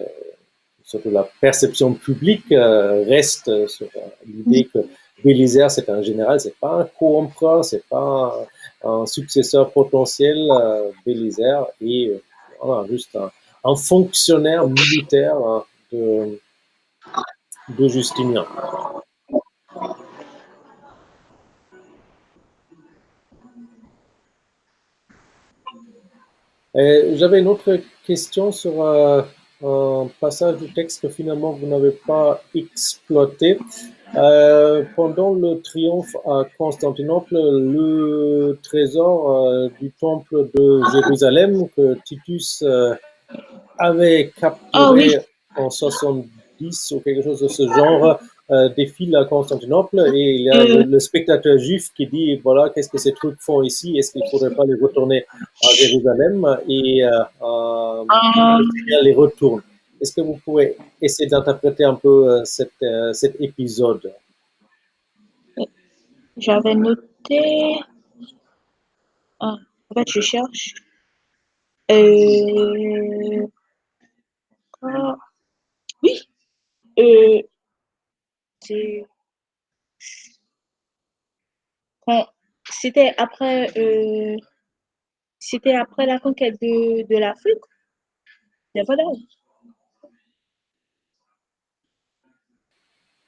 surtout la perception publique reste sur l'idée que Bélisaire c'est un général, c'est pas un co-empereur, c'est pas un successeur potentiel. Bélisaire est voilà, juste un fonctionnaire militaire de Justinien. J'avais une autre question sur un passage du texte que finalement vous n'avez pas exploité. Pendant le triomphe à Constantinople, le trésor du temple de Jérusalem que Titus avait Ah oui, capturé en 70 ou quelque chose de ce genre, défile à Constantinople et il y a euh, le spectateur juif qui dit voilà, qu'est-ce que ces trucs font ici? Est-ce qu'il ne faudrait pas les retourner à Jérusalem? Et le euh, Seigneur les retourne. Est-ce que vous pouvez essayer d'interpréter un peu cet épisode? j'avais noté. Ah, en fait, je cherche. Euh, ah, oui, euh, c'est quand c'était c'était après la conquête de l'Afrique. C'est vrai.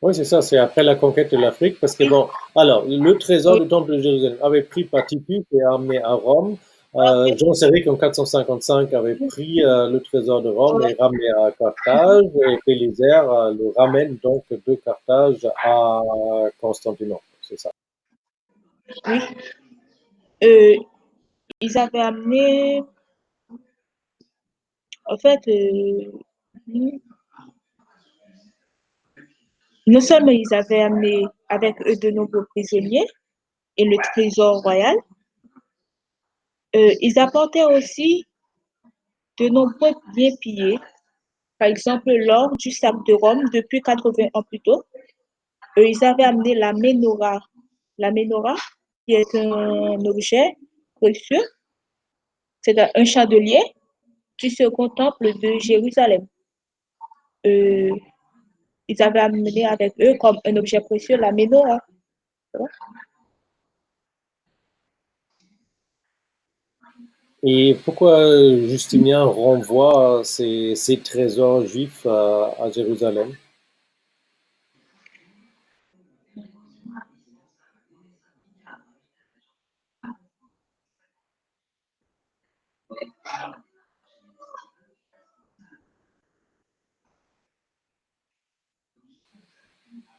Oui, c'est ça, c'est après la conquête de l'Afrique, parce que bon, alors, le trésor Oui, du temple de Jérusalem avait pris par Titus et amené à Rome. Jean Séric en 455 avait pris le trésor de Rome et ramené à Carthage, et Bélisaire le ramène donc de Carthage à Constantinople, c'est ça. oui. Euh, ils avaient amené, en fait, non seulement ils avaient amené avec eux de nombreux prisonniers et le trésor royal, ils apportaient aussi de nombreux biens pillés, par exemple l'or du sable de Rome depuis 80 ans plus tôt. Ils avaient amené la menorah qui est un objet précieux C'est un chandelier du second temple de Jérusalem. Ils avaient amené avec eux comme un objet précieux la menorah. Et pourquoi Justinien renvoie ces trésors juifs à Jérusalem?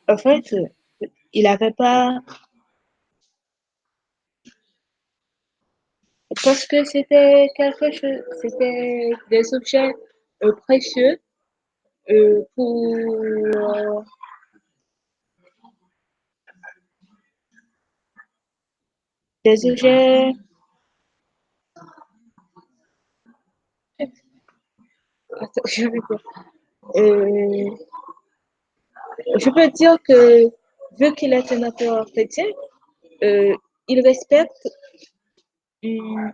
En fait, il n'avait pas, parce que c'était quelque chose, c'était des objets précieux pour des objets. Attends, Euh, je peux dire que vu qu'il est un empereur chrétien, euh, il respecte, hum,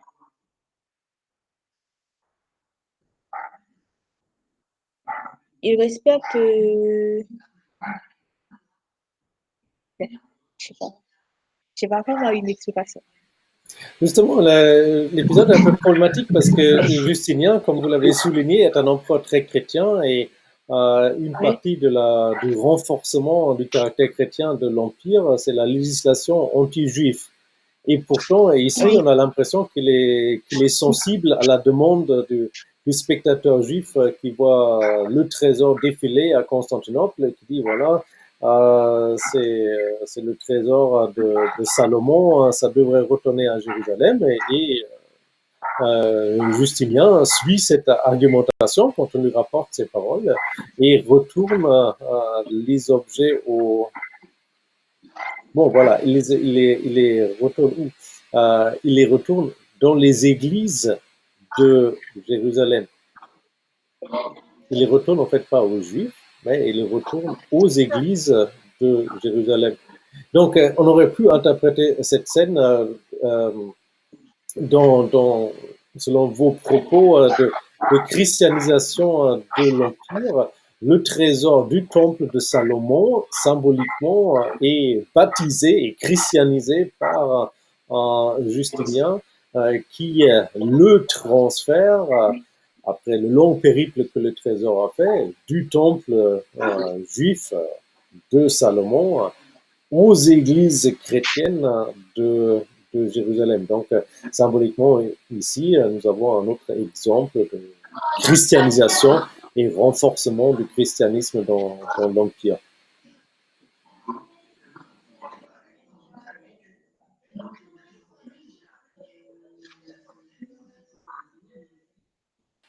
il respecte, je sais pas, je sais pas vraiment une explication. Justement, l'épisode est un peu problématique parce que Justinien, comme vous l'avez souligné, est un empereur très chrétien et une Oui, partie du renforcement du caractère chrétien de l'Empire, c'est la législation anti-juif. Et pourtant, ici, oui, on a l'impression qu'il est sensible à la demande du spectateur juif qui voit le trésor défiler à Constantinople et qui dit, voilà, c'est le trésor de Salomon, ça devrait retourner à Jérusalem. Justinien suit cette argumentation quand on lui rapporte ces paroles et retourne les objets au, bon, voilà, il les retourne dans les églises de Jérusalem. Il les retourne en fait pas aux Juifs, mais il les retourne aux églises de Jérusalem. Donc, on aurait pu interpréter cette scène selon vos propos de christianisation de l'Empire. Le trésor du temple de Salomon, symboliquement, est baptisé et christianisé par Justinien, qui le transfère, après le long périple que le trésor a fait, du temple juif de Salomon aux églises chrétiennes de Jérusalem. Donc, symboliquement, ici, nous avons un autre exemple de christianisation et renforcement du christianisme dans l'Empire.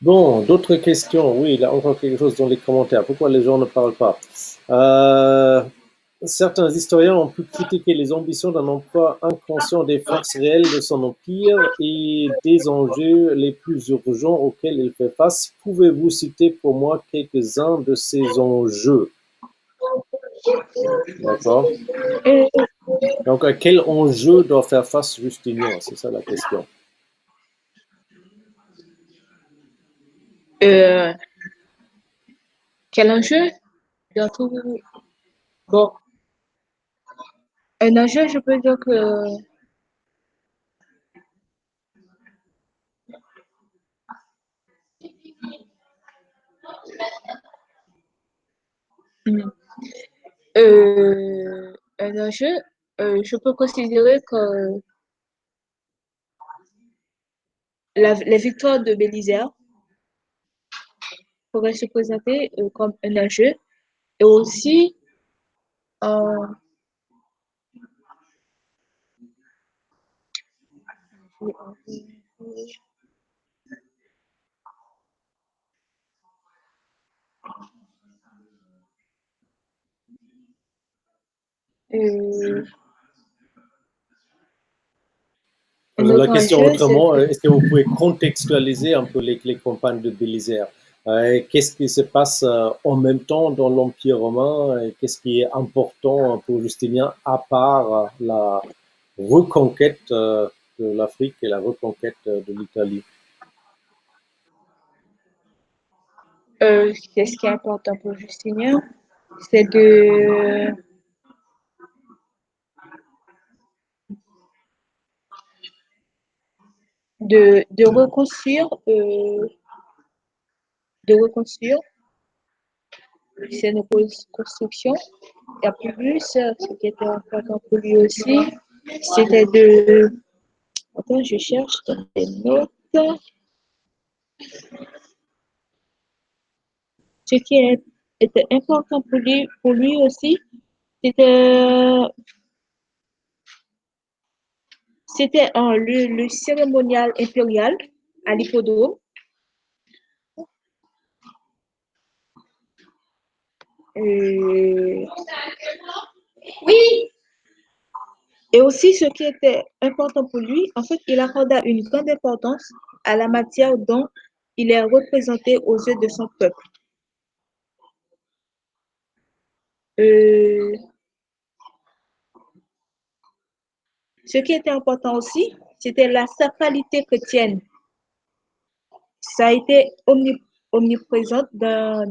Bon, d'autres questions? Oui, il y a encore quelque chose dans les commentaires. Pourquoi les gens ne parlent pas? Certains historiens ont pu critiquer les ambitions d'un emploi inconscient des forces réelles de son empire et des enjeux les plus urgents auxquels il fait face. Pouvez-vous citer pour moi quelques-uns de ces enjeux? D'accord. Et, Donc, à quel enjeu doit faire face Justinien? C'est ça la question. euh, quel enjeu dans tout? Bon, un enjeu, je peux dire que hum, un enjeu, je peux considérer que les victoires de Bélisère pourraient se présenter comme un enjeu et aussi euh, euh, un La autre question enjeu, c'est autrement, est-ce que vous pouvez contextualiser un peu les campagnes de Bélisère? Qu'est-ce qui se passe en même temps dans l'Empire romain? Qu'est-ce qui est important pour Justinien à part la reconquête de l'Afrique et la reconquête de l'Italie? Qu'est-ce qui est important pour Justinien? C'est de reconstruire, c'est une construction. Et en plus, ce qui était important pour lui aussi, c'était de... Attends, je cherche dans les notes. Ce qui était important pour lui aussi, c'était c'était le cérémonial impérial à l'hippodrome. Oui. Et aussi, ce qui était important pour lui, en fait, il accorda une grande importance à la matière dont il est représenté aux yeux de son peuple. Ce qui était important aussi, c'était la sacralité chrétienne. Ça a été omniprésente dans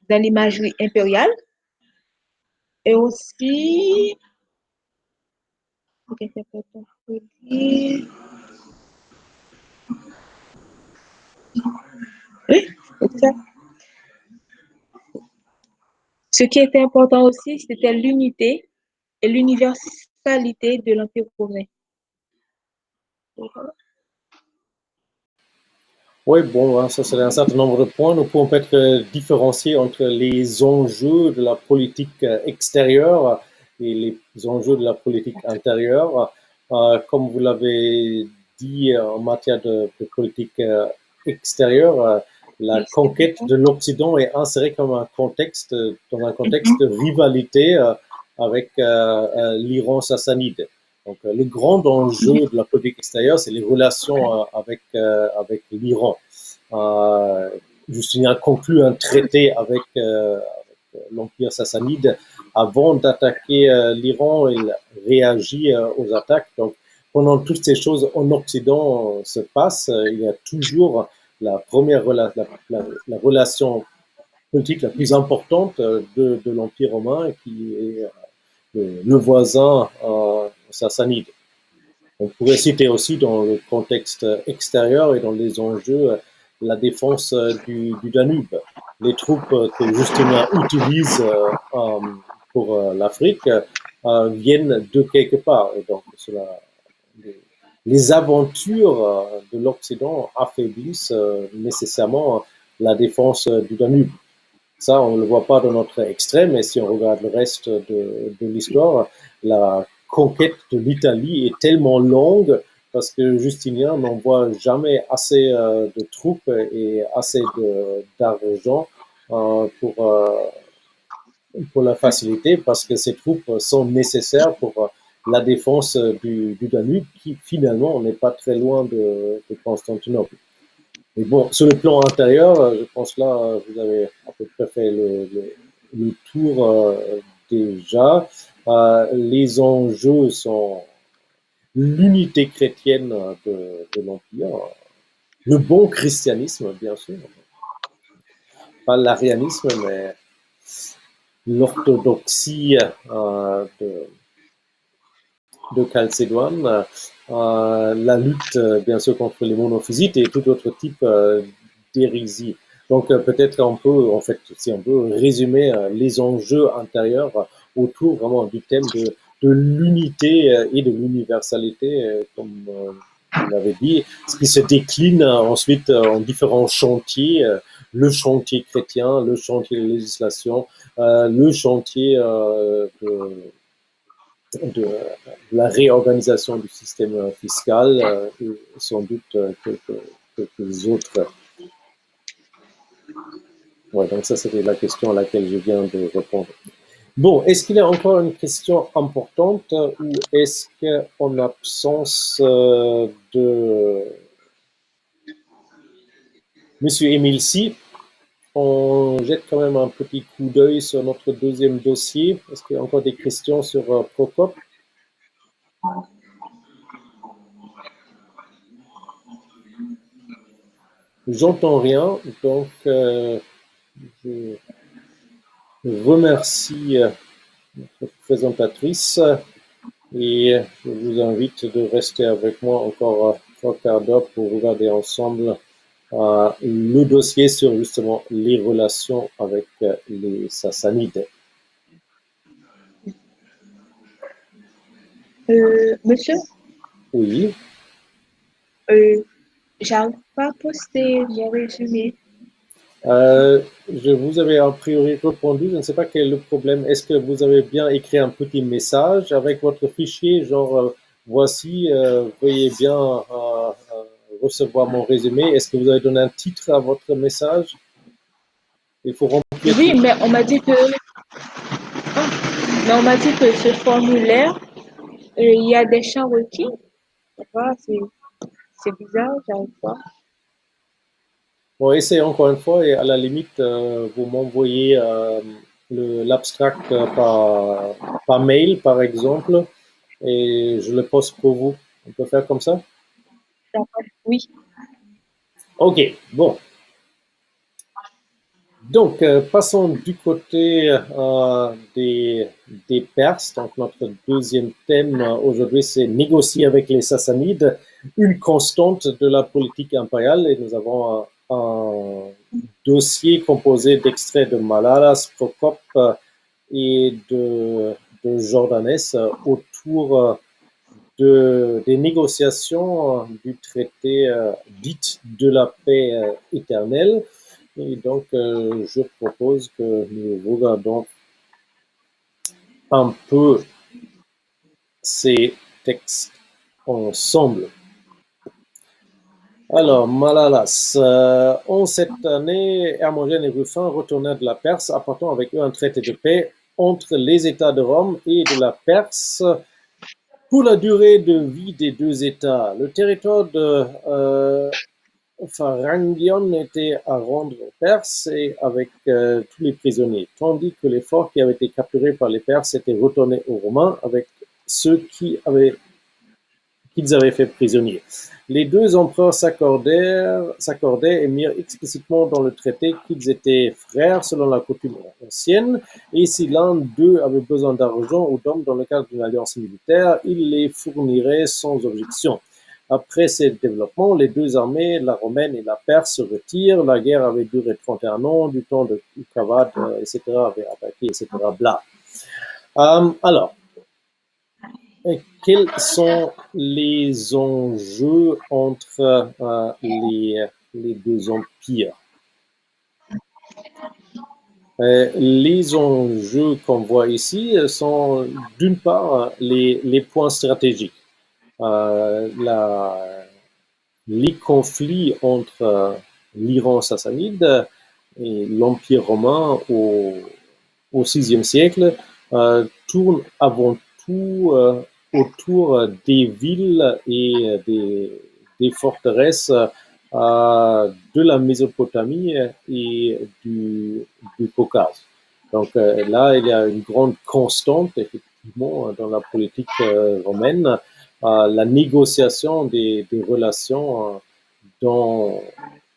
l'imagerie impériale. Et aussi, oui, exact. Ce qui était important aussi, c'était l'unité et l'universalité de l'Empire romain. Oui, bon, hein, ça c'est un certain nombre de points. Nous pouvons peut-être différencier entre les enjeux de la politique extérieure et les enjeux de la politique intérieure. Comme vous l'avez dit en matière de politique extérieure, la conquête de l'Occident est insérée comme un contexte, dans un contexte de rivalité avec l'Iran sassanide. Donc, le grand enjeu de la politique extérieure, c'est les relations avec l'Iran. Justinien a conclu un traité avec l'Empire sassanide avant d'attaquer l'Iran. Il réagit aux attaques. Donc, pendant que toutes ces choses en Occident se passent, il y a toujours la première la relation politique la plus importante de l'Empire romain, qui est le voisin sassanide. On pourrait citer aussi dans le contexte extérieur et dans les enjeux la défense du Danube. Les troupes que Justinien utilise pour l'Afrique viennent de quelque part. Et donc, les aventures de l'Occident affaiblissent nécessairement la défense du Danube. Ça, on ne le voit pas dans notre extrême, mais si on regarde le reste de l'histoire, la conquête de l'Italie est tellement longue parce que Justinien n'envoie jamais assez de troupes et assez d'argent pour la faciliter, parce que ces troupes sont nécessaires pour la défense du Danube, qui finalement n'est pas très loin de Constantinople. Mais bon, sur le plan intérieur, je pense là, vous avez à peu près fait le tour déjà. Les enjeux sont l'unité chrétienne de l'Empire, le bon christianisme, bien sûr, pas l'arianisme, mais l'orthodoxie de Chalcédoine, la lutte, bien sûr, contre les monophysites et tout autre type d'hérésie. Donc, peut-être on peut, en fait, si on peut résumer les enjeux intérieurs autour vraiment du thème de l'unité et de l'universalité, comme vous l'avez dit, ce qui se décline ensuite en différents chantiers, le chantier chrétien, le chantier de législation, le chantier de la réorganisation du système fiscal et sans doute quelques autres. Ouais, donc ça, c'était la question à laquelle je viens de répondre. Bon, est-ce qu'il y a encore une question importante ou est-ce qu'en absence de Monsieur Émile Si, on jette quand même un petit coup d'œil sur notre deuxième dossier? Est-ce qu'il y a encore des questions sur Procope? J'entends rien, donc je remercie notre présentatrice et je vous invite de rester avec moi encore 3 quarts d'heure pour regarder ensemble le dossier sur justement les relations avec les Sassanides. Monsieur, Oui. j'arrive pas à poster mon résumé. Je vous avais a priori répondu, je ne sais pas quel est le problème. Est-ce que vous avez bien écrit un petit message avec votre fichier, genre voici, veuillez bien recevoir mon résumé. Est-ce que vous avez donné un titre à votre message? Il faut remplir Oui, tout. mais on m'a dit que, mais on m'a dit que ce formulaire, il y a des champs requis. Je sais pas, c'est bizarre, j'arrive pas. Bon, essayez encore une fois et à la limite, vous m'envoyez l'abstract par mail, par exemple, et je le poste pour vous. On peut faire comme ça? D'accord. Oui. Ok, bon. Donc, passons du côté des Perses. Donc, notre deuxième thème aujourd'hui, c'est négocier avec les Sassanides, une constante de la politique impériale. Et nous avons un dossier composé d'extraits de Malalas, Procope et de Jordanès autour des négociations du traité dit de la paix éternelle. Et donc, je propose que nous regardons un peu ces textes ensemble. Alors, Malalas. En cette année, Hermogène et Ruffin retournèrent de la Perse, apportant avec eux un traité de paix entre les États de Rome et de la Perse pour la durée de vie des deux États. Le territoire de Pharangion était à rendre aux Perses et avec tous les prisonniers, tandis que les forts qui avaient été capturés par les Perses étaient retournés aux Romains avec ceux qu'ils avaient fait prisonniers. Les deux empereurs s'accordaient et mirent explicitement dans le traité qu'ils étaient frères selon la coutume ancienne, et si l'un d'eux avait besoin d'argent ou d'hommes dans le cadre d'une alliance militaire, il les fournirait sans objection. Après ces développements, les deux armées, la romaine et la perse, se retirent. La guerre avait duré 31 ans, du temps de Cavad, etc., avait attaqué, etc., bla. Alors, quels sont les enjeux entre les deux empires? Les enjeux qu'on voit ici sont d'une part les points stratégiques. Les conflits entre l'Iran sassanide et l'Empire romain au VIe siècle tournent avant tout autour des villes et des forteresses de la Mésopotamie et du Caucase. Donc là, il y a une grande constante, effectivement, dans la politique romaine, la négociation des relations dans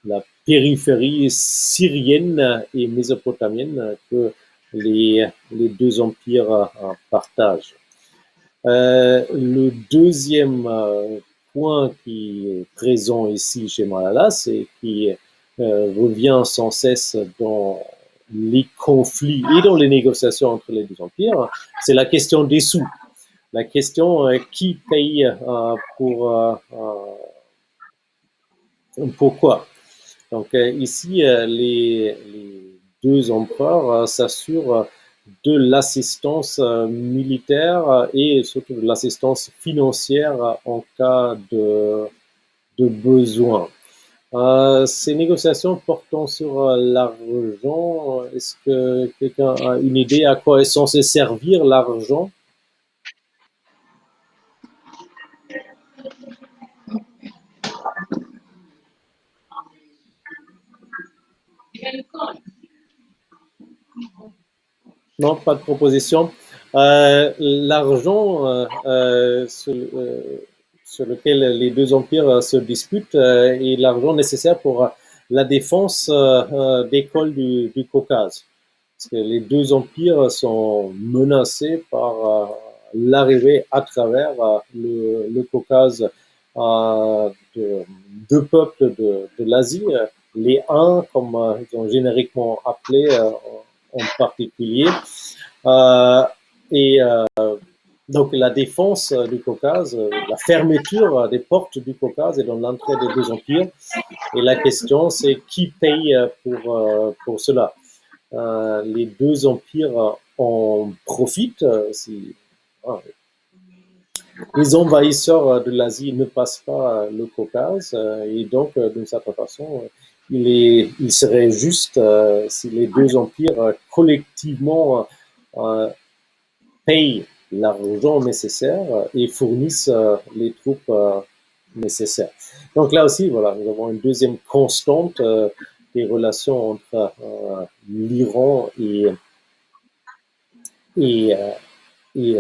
la périphérie syrienne et mésopotamienne que les deux empires partagent. Le deuxième point qui est présent ici chez Malalas et qui revient sans cesse dans les conflits et dans les négociations entre les deux empires, c'est la question des sous. La question qui paye pourquoi. Donc ici, les deux empereurs s'assurent de l'assistance militaire et surtout de l'assistance financière en cas de besoin. Ces négociations portant sur l'argent, est-ce que quelqu'un a une idée à quoi est censé servir l'argent? Non, pas de proposition. L'argent sur lequel les deux empires se disputent est l'argent nécessaire pour la défense des cols du Caucase. Parce que les deux empires sont menacés par l'arrivée à travers le Caucase de deux peuples de l'Asie, les Huns, comme ils ont génériquement appelé en particulier, et donc la défense du Caucase, la fermeture des portes du Caucase et dans l'entrée des deux empires. Et la question, c'est qui paye pour cela. Les deux empires en profitent. Les envahisseurs de l'Asie ne passent pas le Caucase et donc, d'une certaine façon, il serait juste si les deux empires collectivement payent l'argent nécessaire et fournissent les troupes nécessaires. Donc là aussi, voilà, nous avons une deuxième constante des relations entre l'Iran et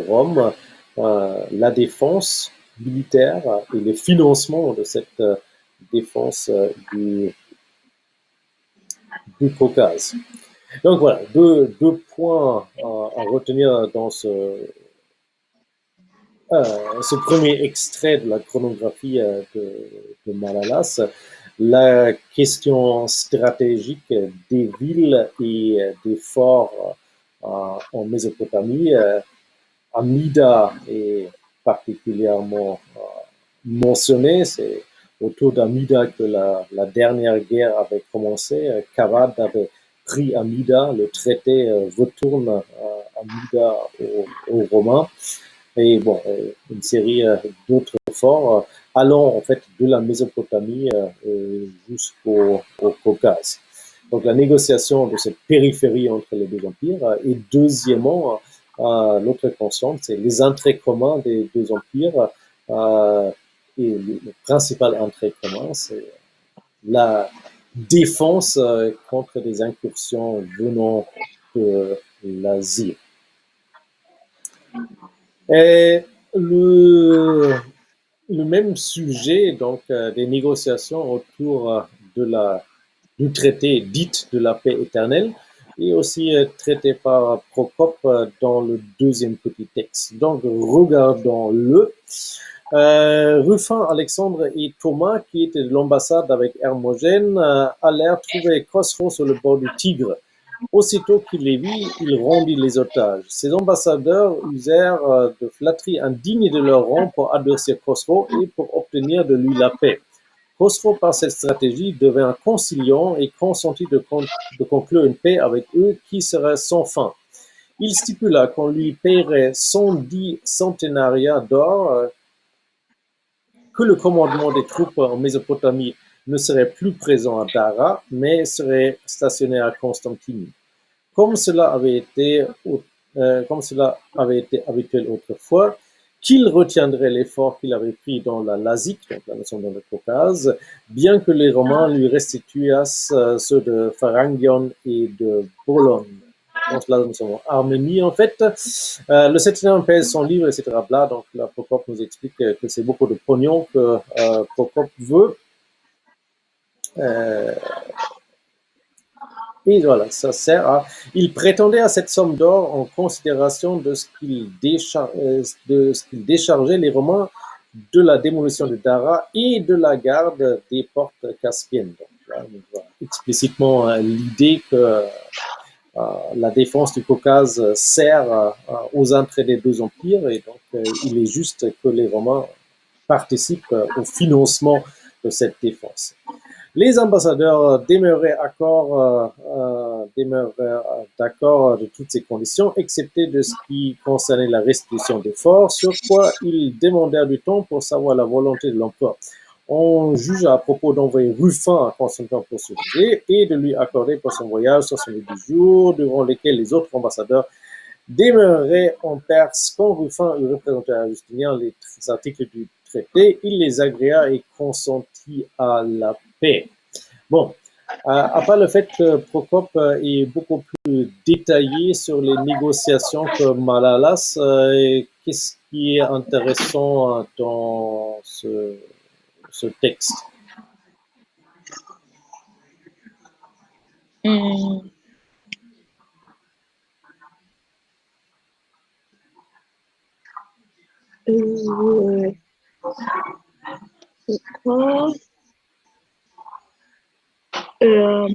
Rome, la défense militaire et le financement de cette défense du Caucase. Donc voilà, deux points à retenir dans ce premier extrait de la chronographie de Malalas. La question stratégique des villes et des forts en Mésopotamie. Amida est particulièrement mentionné. C'est autour d'Amida que la dernière guerre avait commencé. Cavad avait pris Amida. Le traité retourne Amida aux Romains. Et bon, une série d'autres forts allant en fait de la Mésopotamie jusqu'au Caucase. Donc la négociation de cette périphérie entre les deux empires. Et deuxièmement, l'autre constante, c'est les entrées communs des deux empires. Et le principal entrée commun, c'est la défense contre des incursions venant de l'Asie. Et le même sujet, donc des négociations autour du traité dit de la paix éternelle, et aussi traité par Procope dans le deuxième petit texte. Donc regardons-le. Ruffin, Alexandre et Thomas, qui étaient de l'ambassade avec Hermogène, allèrent trouver Khosrow sur le bord du Tigre. Aussitôt qu'il les vit, il rendit les otages. Ces ambassadeurs usèrent de flatteries indignes de leur rang pour adoucir Khosrow et pour obtenir de lui la paix. Khosrow, par cette stratégie, devint conciliant et consentit de conclure une paix avec eux qui serait sans fin. Il stipula qu'on lui paierait 110 centenaria d'or, que le commandement des troupes en Mésopotamie ne serait plus présent à Dara, mais serait stationné à Constantine. Comme cela avait été habituel autrefois, qu'il retiendrait l'effort qu'il avait pris dans la Lazique, donc la nation dans le Caucase, bien que les Romains lui restituassent ceux de Pharangion et de Bologne. Donc là, nous sommes en Arménie, en fait. Le Septennat pèse son livre, etc. Bla, donc là, Procope nous explique que c'est beaucoup de pognon que Procope veut. Et voilà, ça sert à... Il prétendait à cette somme d'or en considération de ce qu'il déchargeait les Romains de la démolition de Dara et de la garde des portes caspiennes. Donc là, on voit explicitement l'idée que la défense du Caucase sert aux entrées des deux empires et donc il est juste que les Romains participent au financement de cette défense. Les ambassadeurs demeuraient d'accord de toutes ces conditions, excepté de ce qui concernait la restitution des forts, sur quoi ils demandèrent du temps pour savoir la volonté de l'empereur. On juge à propos d'envoyer Ruffin à Constantin pour ce sujet et de lui accorder pour son voyage 70 jours, durant lesquels les autres ambassadeurs demeureraient en Perse. Quand Ruffin eut représenté à Justinien les articles du traité, il les agréa et consentit à la paix. Bon, à part le fait que Procope est beaucoup plus détaillé sur les négociations que Malalas, qu'est-ce qui est intéressant dans ce texte? Quoi? Euh,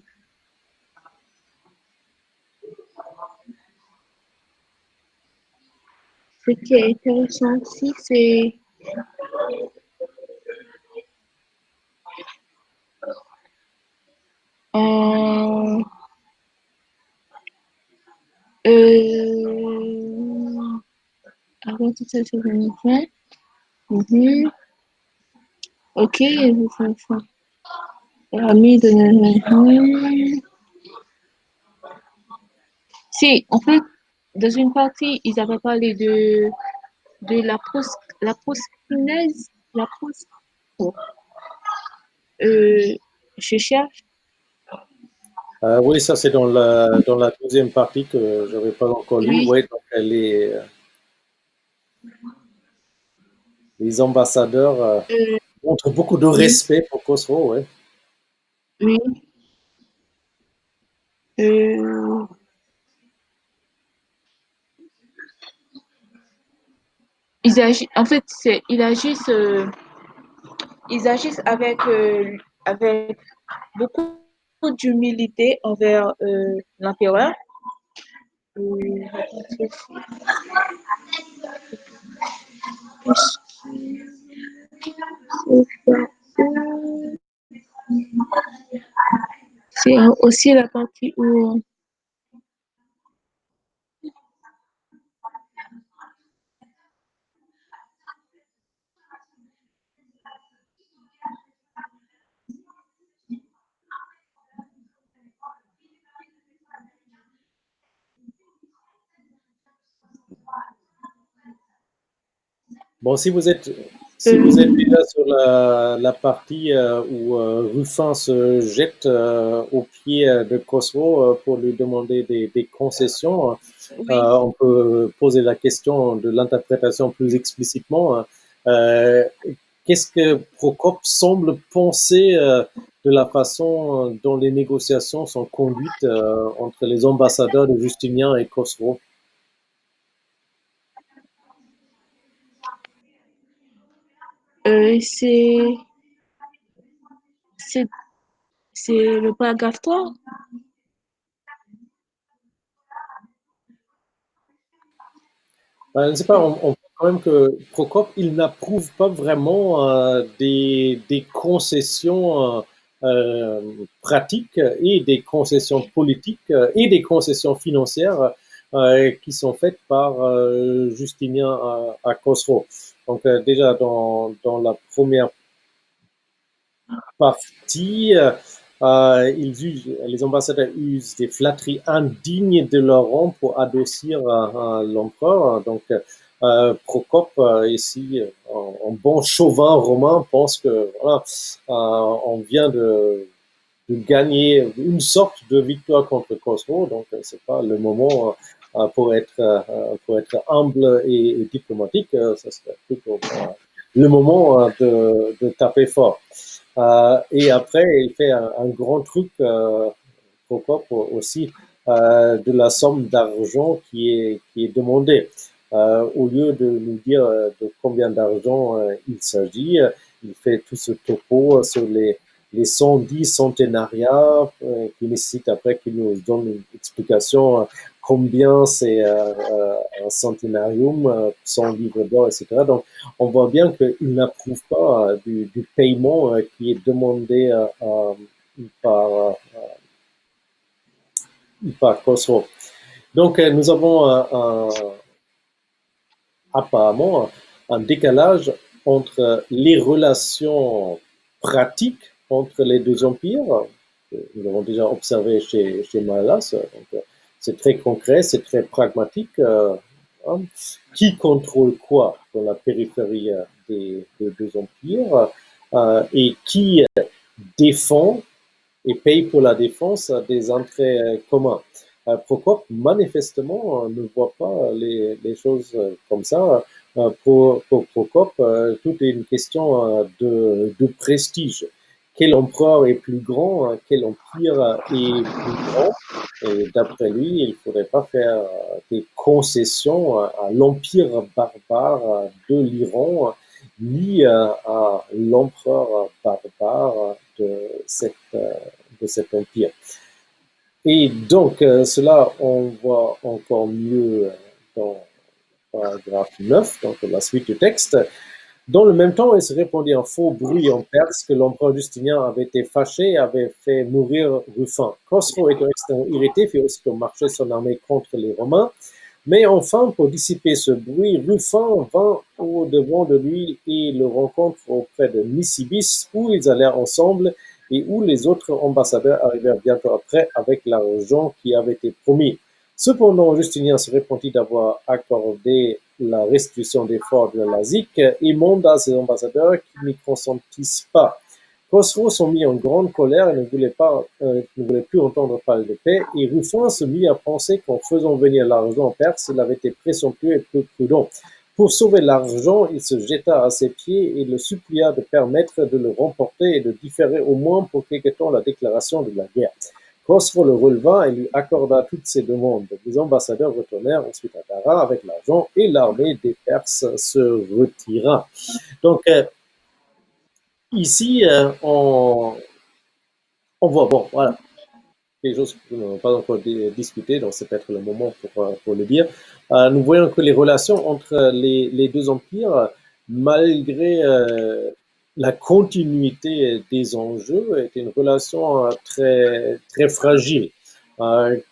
Ce qui est intéressant aussi, c'est euh, avant tout ça, c'est une fin. Ok, ami de. Si, en fait, dans une partie, ils avaient parlé de la proskynése, la pros, oh, je cherche. Oui, ça c'est dans la deuxième partie que je n'avais pas encore lu. Oui, Oui, donc les ambassadeurs euh, montrent beaucoup de oui, respect pour Khosrow. Ouais. oui. Euh, en fait, ils agissent avec beaucoup d'humilité envers l'empereur. C'est aussi la partie où Bon, si vous êtes euh, déjà sur la partie où Ruffin se jette aux pieds de Khosrow pour lui demander des concessions, oui, on peut poser la question de l'interprétation plus explicitement. Euh, Qu'est-ce que Procope semble penser de la façon dont les négociations sont conduites entre les ambassadeurs de Justinien et Khosrow? euh, c'est c'est c'est le paragraphe 3. Ben, je ne sais pas, on voit quand même que Procope, il n'approuve pas vraiment des concessions pratiques et des concessions politiques et des concessions financières qui sont faites par Justinien à Khosrow. Donc déjà dans la première partie, les ambassadeurs usent des flatteries indignes de leur rang pour adoucir l'empereur. Donc, Procope, ici, en bon chauvin romain, pense que voilà, on vient de gagner une sorte de victoire contre Khosrow, donc c'est pas le moment pour être humble et diplomatique, ça serait plutôt le moment de taper fort. Et après, il fait un grand truc, Procope aussi, de la somme d'argent qui est demandée. Au lieu de nous dire de combien d'argent il s'agit, il fait tout ce topo sur les 110 centénariats qui nécessitent après qu'il nous donne une explication combien c'est un centénarium, 100 livres d'or, etc. Donc, on voit bien qu'il n'approuve pas du paiement qui est demandé par, par Kosovo. Donc, nous avons apparemment un décalage entre les relations pratiques entre les deux empires, que nous avons déjà observé chez Malas. Donc, c'est très concret, c'est très pragmatique. Hein. Qui contrôle quoi dans la périphérie des deux empires et qui défend et paye pour la défense des intérêts communs. Procope, manifestement, ne voit pas les choses comme ça. Pour Procope, tout est une question de prestige. quel empereur est plus grand, quel empire est plus grand. Et d'après lui, il ne faudrait pas faire des concessions à l'empire barbare de l'Iran, ni à l'empereur barbare de cet empire. Et donc, cela, on voit encore mieux dans paragraphe 9, donc la suite du texte. Dans le même temps, il se répandit un faux bruit en Perse que l'empereur Justinien avait été fâché et avait fait mourir Ruffin. Khosrow, étant extrêmement irrité, fit aussitôt marcher son armée contre les Romains. Mais enfin, pour dissiper ce bruit, Ruffin vint au devant de lui et le rencontre auprès de Nisibis, où ils allèrent ensemble et où les autres ambassadeurs arrivèrent bientôt après avec l'argent qui avait été promis. Cependant, Justinien se repentit d'avoir accordé la restitution des forts de la Lazique et manda ses ambassadeurs qui n'y consentissent pas. Khosrow s'en mit en grande colère et ne voulait plus entendre parler de paix, et Ruffin se mit à penser qu'en faisant venir l'argent en Perse, il avait été présomptueux et peu prudent. Pour sauver l'argent, il se jeta à ses pieds et le supplia de permettre de le remporter et de différer au moins pour quelque temps la déclaration de la guerre. Khosrow le releva et lui accorda toutes ses demandes. Les ambassadeurs retournèrent ensuite à Dara avec l'argent et l'armée des Perses se retira. Donc, ici, on voit, bon, voilà, quelque chose que nous n'avons pas encore discuté, donc c'est peut-être le moment pour le dire. Nous voyons que les relations entre les deux empires, malgré la continuité des enjeux, étaient une relation très, très fragile.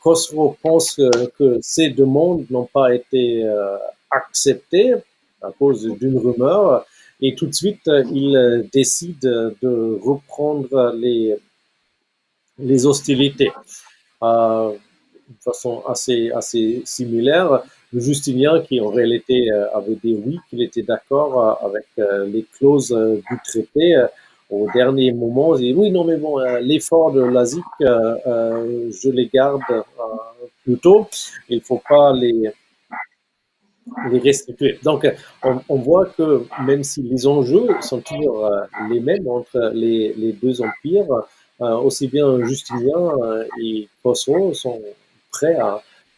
Khosrow pense que ces demandes n'ont pas été acceptées à cause d'une rumeur, et tout de suite, il décide de reprendre les hostilités. De façon assez similaire. Le Justinien, qui en réalité avait dit oui, qu'il était d'accord avec les clauses du traité, au dernier moment, il dit oui, non, mais bon, l'effort de l'Asie, je les garde plutôt, il ne faut pas les restituer. Donc, on voit que même si les enjeux sont toujours les mêmes entre les deux empires, aussi bien Justinien et Khosrow sont prêts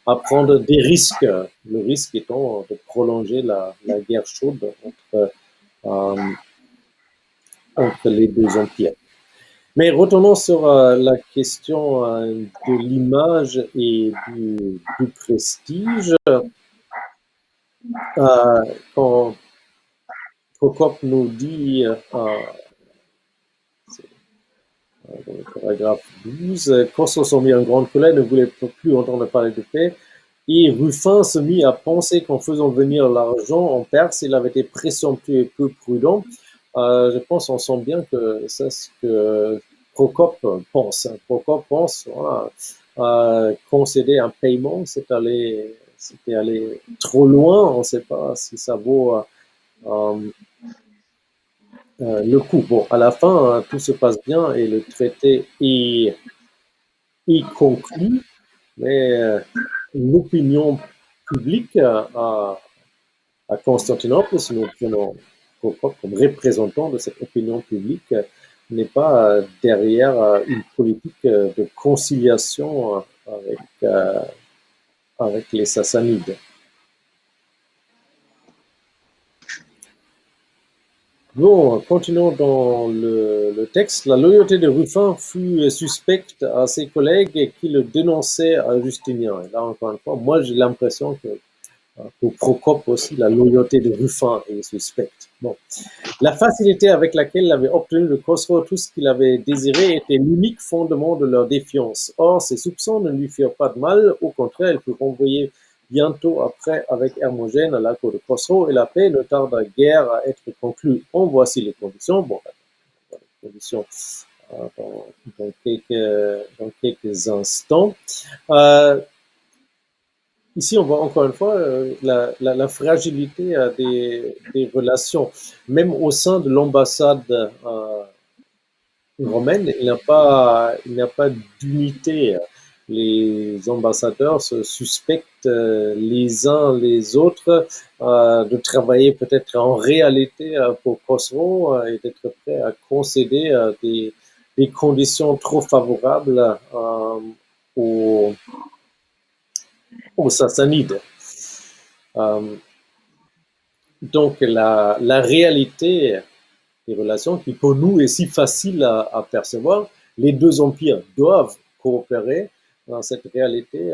à prendre des risques, le risque étant de prolonger la guerre chaude entre les deux empires. Mais retournons sur la question de l'image et du prestige. Quand Procope nous dit, dans le paragraphe 12, Khosrow s'en mit en grande colère, ne voulait plus entendre parler de paix, et Ruffin se mit à penser qu'en faisant venir l'argent en Perse, il avait été présomptueux et peu prudent. Je pense on sent bien que c'est ce que Procope pense. Procope pense, voilà, concéder un paiement, c'était aller trop loin. On ne sait pas si ça vaut le coup. Bon, à la fin, tout se passe bien et le traité est conclu, mais l'opinion publique à Constantinople, si nous prenons Procope comme représentant de cette opinion publique, n'est pas derrière une politique de conciliation avec les Sassanides. Bon, continuons dans le texte. La loyauté de Ruffin fut suspecte à ses collègues qui le dénonçaient à Justinien. Et là, encore une fois, moi, j'ai l'impression que pour Procope aussi, la loyauté de Ruffin est suspecte. Bon. La facilité avec laquelle il avait obtenu de Khosrow tout ce qu'il avait désiré était l'unique fondement de leur défiance. Or, ses soupçons ne lui firent pas de mal. Au contraire, il fut renvoyé bientôt après avec Hermogène à la cour de Khosrow et la paix ne tarda guère à être conclue. En voici les conditions. Bon, les conditions dans quelques instants. Ici, on voit encore une fois la fragilité des relations. Même au sein de l'ambassade romaine, il n'y a pas d'unité. Les ambassadeurs se suspectent les uns les autres de travailler peut-être en réalité pour Khosrow et d'être prêts à concéder des conditions trop favorables aux Sassanides. Donc la réalité des relations qui pour nous est si facile à percevoir, les deux empires doivent coopérer. Cette réalité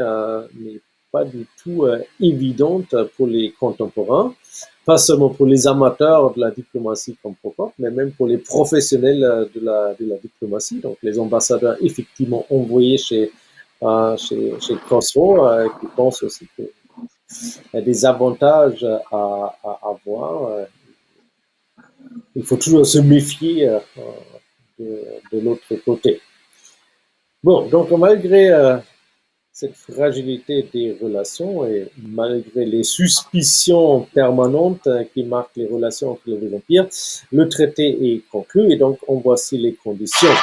n'est pas du tout évidente pour les contemporains, pas seulement pour les amateurs de la diplomatie comme Procope, mais même pour les professionnels de la diplomatie, donc les ambassadeurs effectivement envoyés chez Khosrow, qui pensent aussi qu'il y a des avantages à avoir. Il faut toujours se méfier de l'autre côté. Bon, donc malgré cette fragilité des relations et malgré les suspicions permanentes qui marquent les relations entre les deux empires, le traité est conclu et donc on voici les conditions.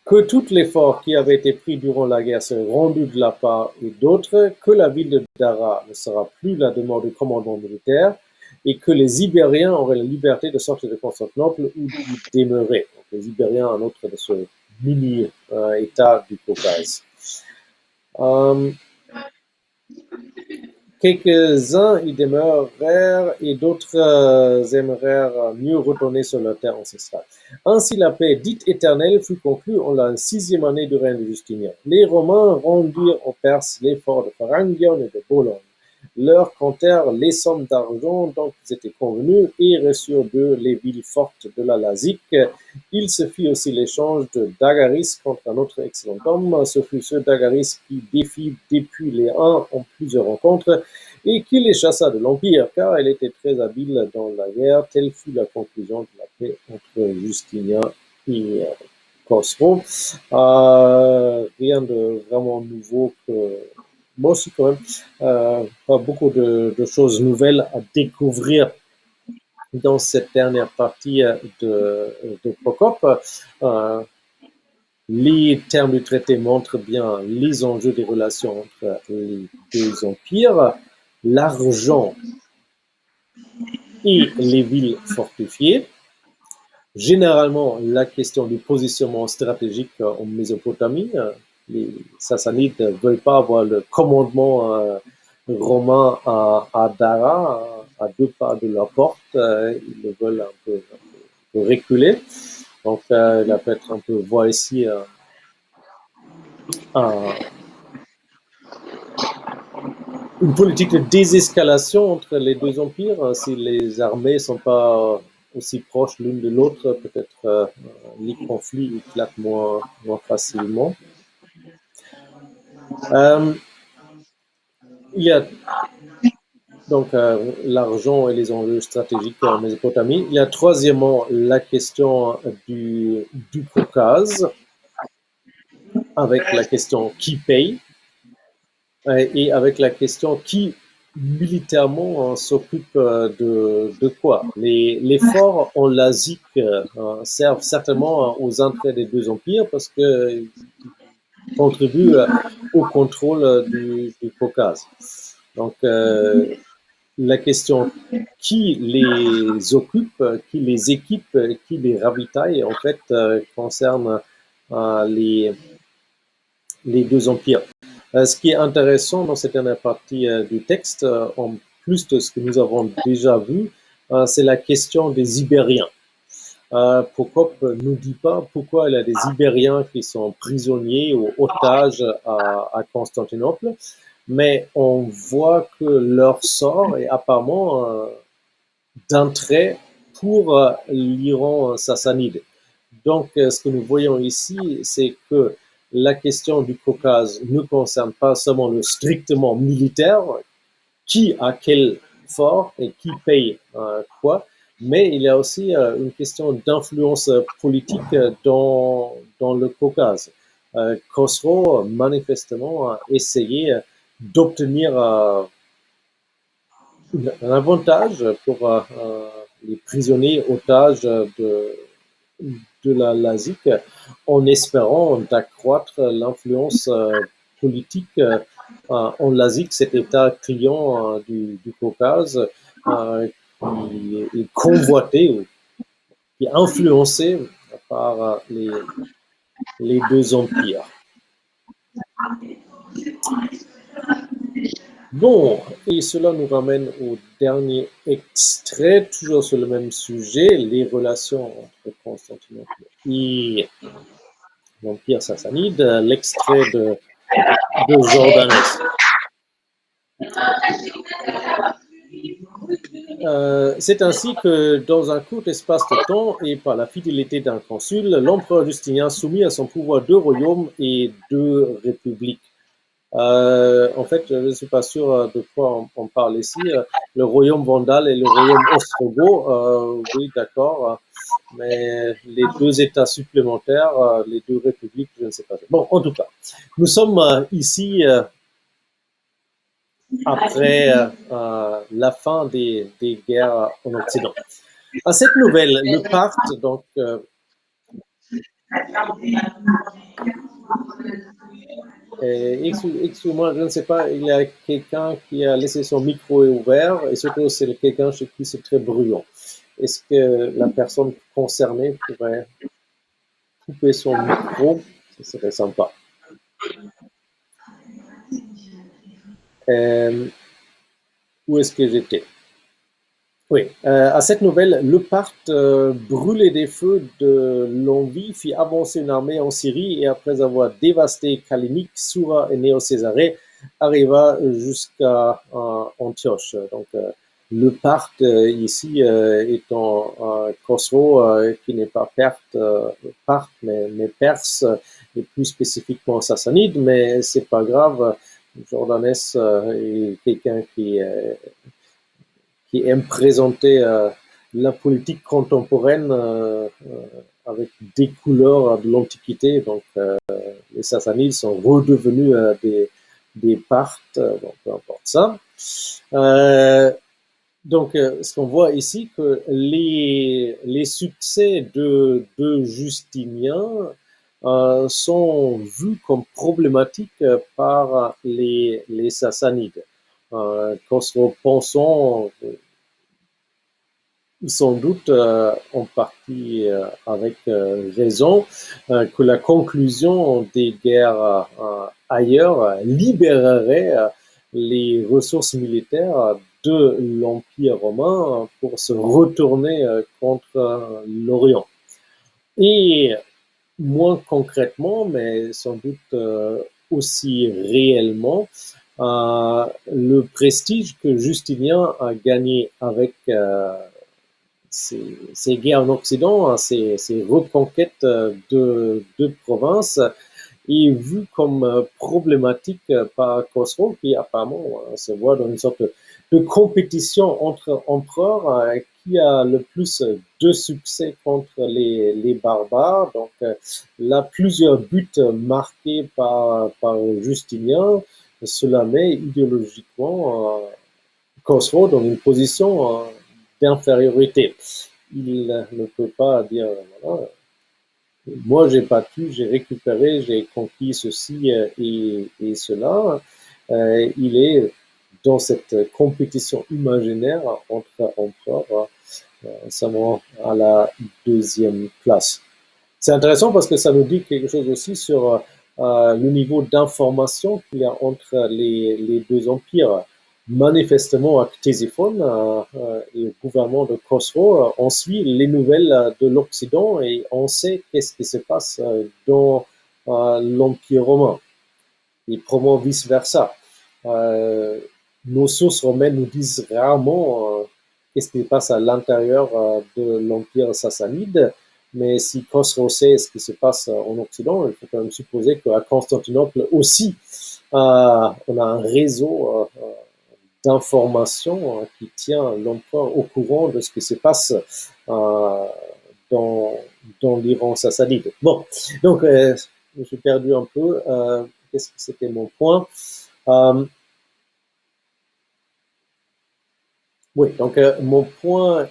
Que tout l'effort qui avait été pris durant la guerre soit rendu de la part et d'autres, que la ville de Dara ne sera plus la demeure du commandement militaire, et que les Ibériens auraient la liberté de sortir de Constantinople ou d'y demeurer. Donc, les Ibériens, un autre de ce mini-État du Caucase. Quelques-uns y demeurèrent et d'autres aimèrent mieux retourner sur leur terre ancestrale. Ainsi, la paix dite éternelle fut conclue en la 6e année du règne de Justinien. Les Romains rendirent aux Perses les forts de Pharangion et de Bologne, leur comptèrent les sommes d'argent dont ils étaient convenus et reçurent d'eux les villes fortes de la Lazique. Il se fit aussi l'échange de Dagaris contre un autre excellent homme. Ce fut ce Dagaris qui défit depuis les Huns en plusieurs rencontres et qui les chassa de l'Empire, car il était très habile dans la guerre. Telle fut la conclusion de la paix entre Justinien et Khosrow. Rien de vraiment nouveau que... Moi aussi, quand même, pas beaucoup de choses nouvelles à découvrir dans cette dernière partie de Procope. Les termes du traité montrent bien les enjeux des relations entre les deux empires, l'argent et les villes fortifiées. Généralement, la question du positionnement stratégique en Mésopotamie. Les Sassanides ne veulent pas avoir le commandement romain à Dara, à 2 pas de la porte. Ils le veulent un peu reculer. Donc, il y a peut-être un peu voir ici une politique de désescalation entre les deux empires. Si les armées ne sont pas aussi proches l'une de l'autre, peut-être les conflits éclatent moins facilement. Il y a donc l'argent et les enjeux stratégiques en Mésopotamie. Il y a troisièmement la question du Caucase, avec la question qui paye, et avec la question qui militairement s'occupe de quoi. Les forts en Lazique servent certainement aux entrées des deux empires parce qu'ils contribuent au contrôle du Caucase. Donc, la question qui les occupe, qui les équipe, qui les ravitaille, en fait, concerne les deux empires. Ce qui est intéressant dans cette dernière partie du texte, en plus de ce que nous avons déjà vu, c'est la question des Ibériens. Procope ne nous dit pas pourquoi il y a des Ibériens qui sont prisonniers ou otages à Constantinople, mais on voit que leur sort est apparemment d'un trait pour l'Iran sassanide. Donc, ce que nous voyons ici, c'est que la question du Caucase ne concerne pas seulement le strictement militaire, qui a quel fort et qui paye quoi, mais il y a aussi une question d'influence politique dans le Caucase. Khosrow, manifestement, a essayé d'obtenir un avantage pour les prisonniers otages de la Lazique en espérant d'accroître l'influence politique en Lazique, cet État client du Caucase qui est convoité, qui est influencé par les deux empires. Bon, et cela nous ramène au dernier extrait, toujours sur le même sujet, les relations entre Constantinople et l'Empire sassanide, l'extrait de Jordanès. C'est ainsi que, dans un court espace de temps et par la fidélité d'un consul, l'empereur Justinien soumit à son pouvoir deux royaumes et deux républiques. En fait, je ne suis pas sûr de quoi on parle ici. Le royaume vandale et le royaume ostrogoth, oui, d'accord, mais les deux États supplémentaires, les deux républiques, je ne sais pas. Bon, en tout cas, nous sommes ici après la fin des guerres en Occident. À cette nouvelle, le Parthe, donc, excuse-moi, je ne sais pas, il y a quelqu'un qui a laissé son micro ouvert et surtout c'est quelqu'un chez qui c'est très bruyant. Est-ce que la personne concernée pourrait couper son micro? Ce serait sympa. Où est-ce que j'étais? Oui, à cette nouvelle, le Parthe, brûlé des feux de l'envie, fit avancer une armée en Syrie et après avoir dévasté Kalinique, Soura et Néo-Césarée, arriva jusqu'à Antioche. Donc, le Parthe ici étant Khosrow, qui n'est pas Parthe, mais Perse, et plus spécifiquement sassanide, mais c'est pas grave. Jordanès est quelqu'un qui aime présenter la politique contemporaine avec des couleurs de l'Antiquité. Donc, les Sassanides sont redevenus des Parthes, donc peu importe ça. Donc, ce qu'on voit ici, que les succès de Justinien sont vus comme problématiques par les Sassanides. Khosrow pensant sans doute en partie avec raison que la conclusion des guerres ailleurs libérerait les ressources militaires de l'Empire romain pour se retourner contre l'Orient. Et moins concrètement, mais sans doute aussi réellement, le prestige que Justinien a gagné avec ces guerres en Occident, ces reconquêtes de provinces, est vu comme problématique par Khosrow, qui apparemment se voit dans une sorte de compétition entre empereurs qui a le plus de succès contre les barbares. Donc là, plusieurs buts marqués par Justinien, cela met idéologiquement Khosrow dans une position d'infériorité. Il ne peut pas dire, voilà, moi j'ai battu, j'ai récupéré, j'ai conquis ceci et cela. Il est dans cette compétition imaginaire entre empereurs, seulement à la deuxième place. C'est intéressant parce que ça nous dit quelque chose aussi sur le niveau d'information qu'il y a entre les deux empires. Manifestement, à Ctésiphone et au gouvernement de Khosrow, on suit les nouvelles de l'Occident et on sait qu'est-ce qui se passe dans l'Empire romain. Et probablement vice-versa. Nos sources romaines nous disent rarement qu'est-ce qui se passe à l'intérieur de l'Empire sassanide, mais si Khosrow sait ce qui se passe en Occident, il faut quand même supposer qu'à Constantinople aussi, on a un réseau d'informations qui tient l'empereur au courant de ce qui se passe dans l'Iran sassanide. Bon, donc je me suis perdu un peu. Qu'est-ce que c'était mon point? Oui, donc mon point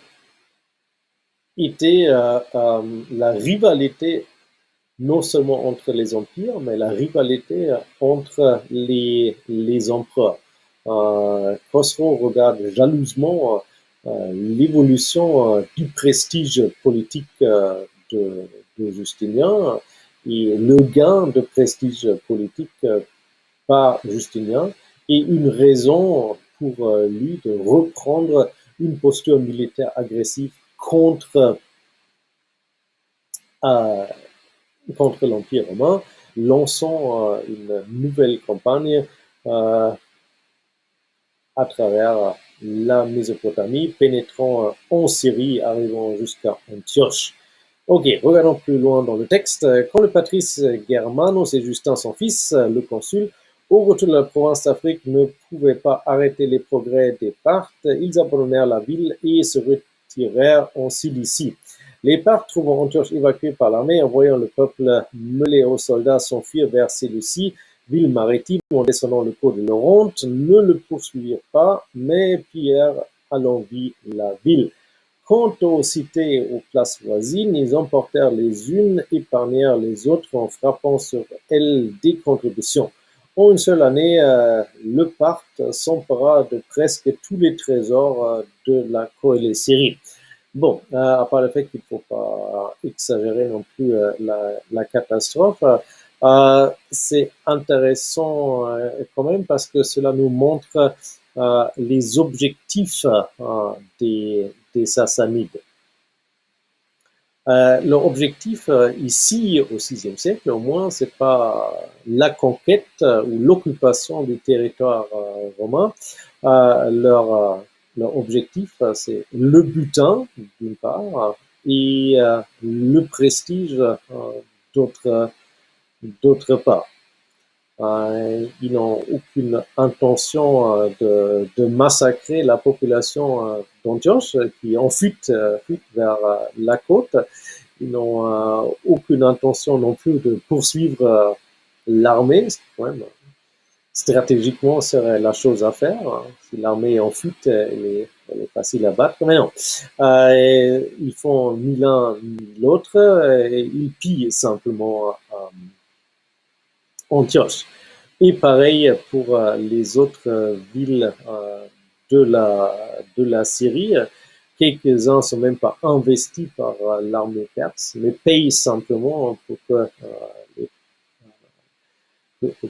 était la rivalité non seulement entre les empires, mais la rivalité entre les empereurs. Khosrow regarde jalousement l'évolution du prestige politique de Justinien et le gain de prestige politique par Justinien est une raison pour lui de reprendre une posture militaire agressive contre l'Empire romain, lançant une nouvelle campagne à travers la Mésopotamie, pénétrant en Syrie, arrivant jusqu'à Antioche. Ok, regardons plus loin dans le texte. Quand le patrice Germanos et Justin, son fils, le consul, au retour de la province d'Afrique, ne pouvaient pas arrêter les progrès des Parthes, ils abandonnèrent la ville et se retirèrent en Cilicie. Les Parthes, trouvant Antioche évacuée par l'armée, en voyant le peuple mêlé aux soldats s'enfuir vers Séleucie, ville maritime, en descendant le cours de l'Oronte, ne le poursuivirent pas, mais pillèrent à l'envi la ville. Quant aux cités aux places voisines, ils emportèrent les unes, épargnèrent les autres en frappant sur elles des contributions. En une seule année, le Parthe s'empara de presque tous les trésors de la Coëlée-Syrie. Bon, à part le fait qu'il ne faut pas exagérer non plus la catastrophe, c'est intéressant quand même parce que cela nous montre les objectifs des Sassanides. Leur objectif ici, au VIe siècle au moins, c'est pas la conquête ou l'occupation du territoire romain. Leur objectif, c'est le butin, d'une part, et le prestige, d'autre part. Ils n'ont aucune intention de massacrer la population d'Antioche qui en fuite vers la côte. Ils n'ont aucune intention non plus de poursuivre l'armée, ce qui quand même stratégiquement serait la chose à faire. Si l'armée est en fuite, elle est facile à battre, mais non. Ils font ni l'un ni l'autre, ils pillent simplement Antioche. Et pareil pour les autres villes de la Syrie. Quelques-uns ne sont même pas investis par l'armée perse, mais payent simplement pour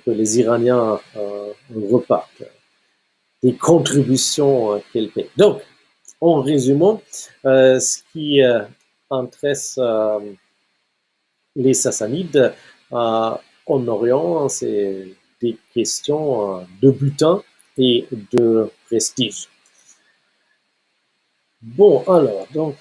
que les Iraniens repartent. Des contributions qu'elles paient. Donc, en résumant, ce qui intéresse les Sassanides en Orient, c'est des questions de butin et de prestige. Bon, alors, donc,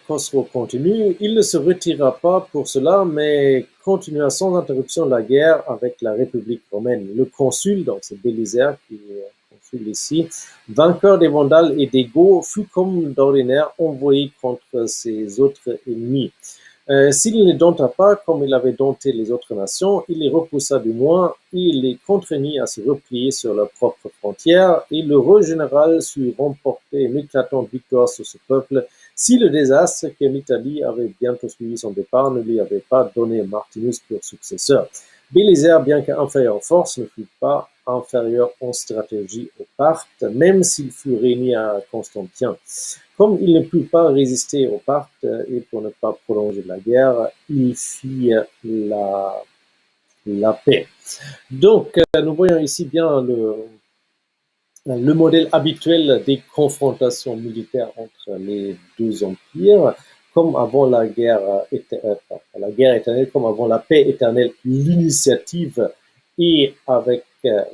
Khosrow continue. Il ne se retira pas pour cela, mais continua sans interruption la guerre avec la République romaine. Le consul, donc c'est Bélisaire qui est consul ici, vainqueur des Vandales et des Goths, fut comme d'ordinaire envoyé contre ses autres ennemis. S'il ne les dompta pas comme il avait dompté les autres nations, il les repoussa du moins et les contraignit à se replier sur leurs propres frontières, et le roi général sut remporter une éclatante victoire sur ce peuple si le désastre que l'Italie avait bientôt suivi son départ ne lui avait pas donné Martinus pour successeur. Bélisaire, bien qu'inférieur en force, ne fut pas inférieur en stratégie aux Parthes, même s'il fut régné à Constantin. Comme il ne put pas résister aux Parthes et pour ne pas prolonger la guerre, il fit la paix. Donc, nous voyons ici bien le modèle habituel des confrontations militaires entre les deux empires, comme avant la guerre éternelle, comme avant la paix éternelle, l'initiative est avec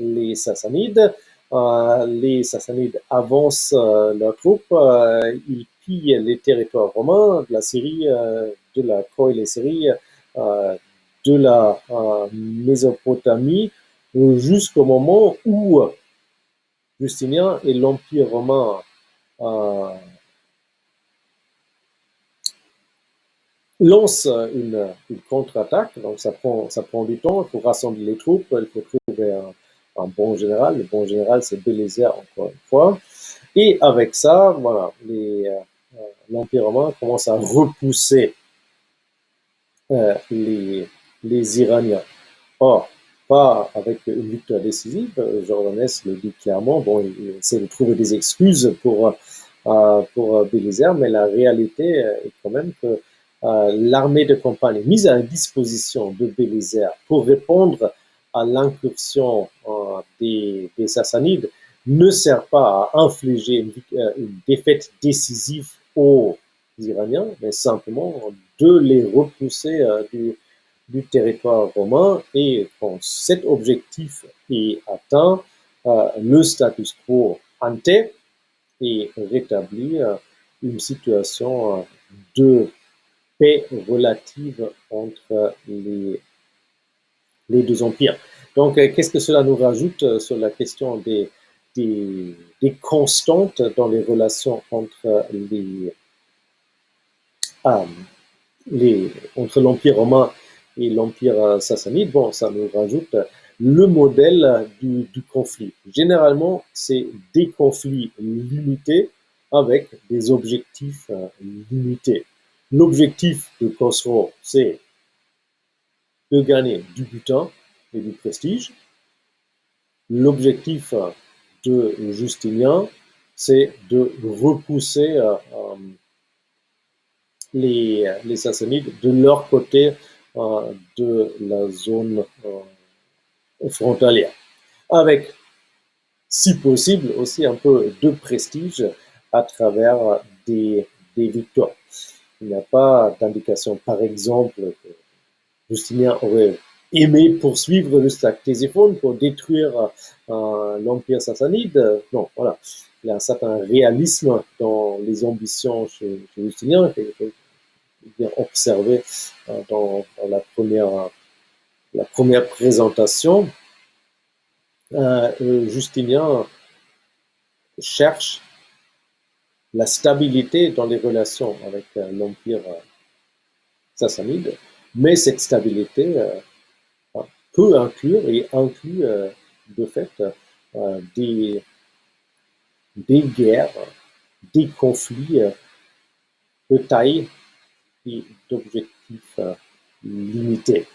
les Sassanides. Les Sassanides avancent leurs troupes, ils pillent les territoires romains, de la Syrie, de la Coëlée-Syrie, de la Mésopotamie, jusqu'au moment où Justinien et l'Empire romain lancent une contre-attaque. Donc ça prend du temps, il faut rassembler les troupes, il faut trouver un bon général. Le bon général, c'est Bélisaire, encore une fois. Et avec ça, voilà, l'Empire romain commence à repousser les Iraniens. Or, pas avec une victoire décisive. Jordanès le dit clairement. Bon, il essaie de trouver des excuses pour pour Bélisaire, mais la réalité est quand même que l'armée de campagne mise à disposition de Bélisaire pour répondre à l'incursion des Sassanides ne sert pas à infliger une défaite décisive aux Iraniens, mais simplement de les repousser du territoire romain. Et quand cet objectif est atteint, le status quo ante et rétablir une situation de paix relative entre les deux empires. Donc, qu'est-ce que cela nous rajoute sur la question des constantes dans les relations entre entre l'Empire romain et l'Empire sassanide? Bon, ça nous rajoute le modèle du conflit. Généralement, c'est des conflits limités avec des objectifs limités. L'objectif de Khosrow, c'est de gagner du butin et du prestige. L'objectif de Justinien, c'est de repousser les Sassanides de leur côté de la zone frontalière, avec, si possible, aussi un peu de prestige à travers des victoires. Il n'y a pas d'indication, par exemple, que Justinien aurait aimé poursuivre le stack Ctésiphone pour détruire l'Empire sassanide. Non, voilà. Il y a un certain réalisme dans les ambitions chez Justinien qui est bien observé dans la première présentation. Justinien cherche la stabilité dans les relations avec l'Empire sassanide, mais cette stabilité peut inclure et inclut de fait des guerres, des conflits de taille et d'objectifs limités.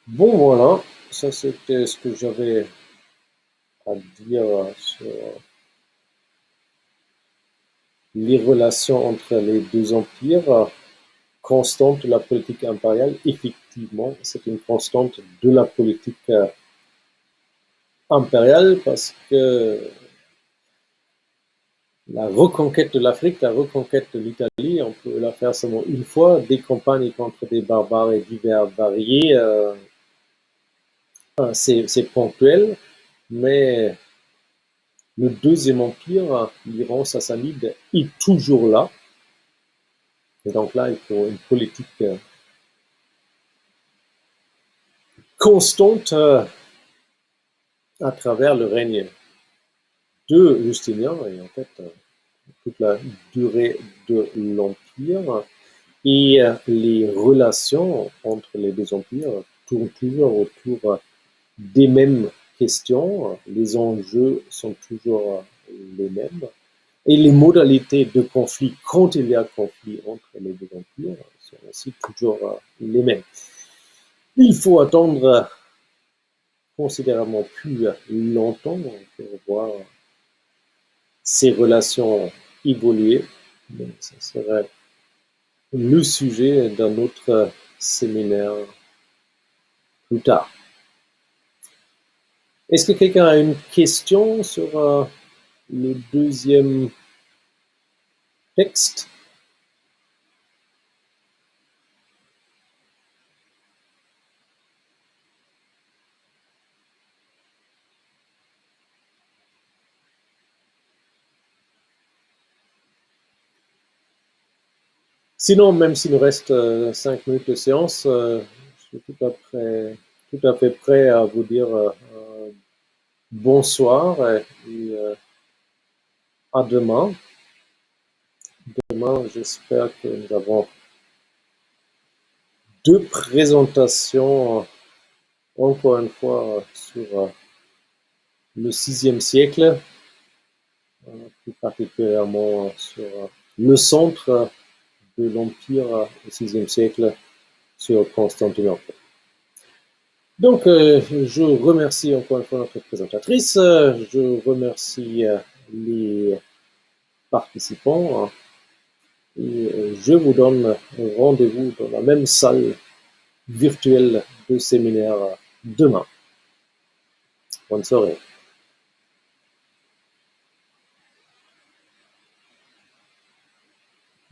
Bon, voilà, ça c'était ce que j'avais à dire sur les relations entre les deux empires. Constante de la politique impériale, effectivement, c'est une constante de la politique impériale parce que la reconquête de l'Afrique, la reconquête de l'Italie, on peut la faire seulement une fois, des campagnes contre des barbares et divers variés, c'est ponctuel, mais le deuxième empire, l'Iran sassanide, est toujours là. Et donc là, il faut une politique constante à travers le règne de Justinien et en fait toute la durée de l'empire. Et les relations entre les deux empires tournent toujours autour des mêmes questions. Les enjeux sont toujours les mêmes. Et les modalités de conflit, quand il y a conflit entre les deux empires, sont aussi toujours les mêmes. Il faut attendre considérablement plus longtemps pour voir ces relations évoluer. Mais ça serait le sujet d'un autre séminaire plus tard. Est-ce que quelqu'un a une question sur le deuxième texte? Sinon, même s'il nous reste 5 minutes de séance, je suis tout à fait prêt à vous dire bonsoir et à demain. Demain, j'espère que nous avons 2 présentations, encore une fois, sur le 6e siècle, plus particulièrement sur le centre de l'Empire au 6e siècle, sur Constantinople. Donc, je remercie encore une fois notre présentatrice, je remercie les participants et je vous donne rendez-vous dans la même salle virtuelle de séminaire demain. Bonne soirée.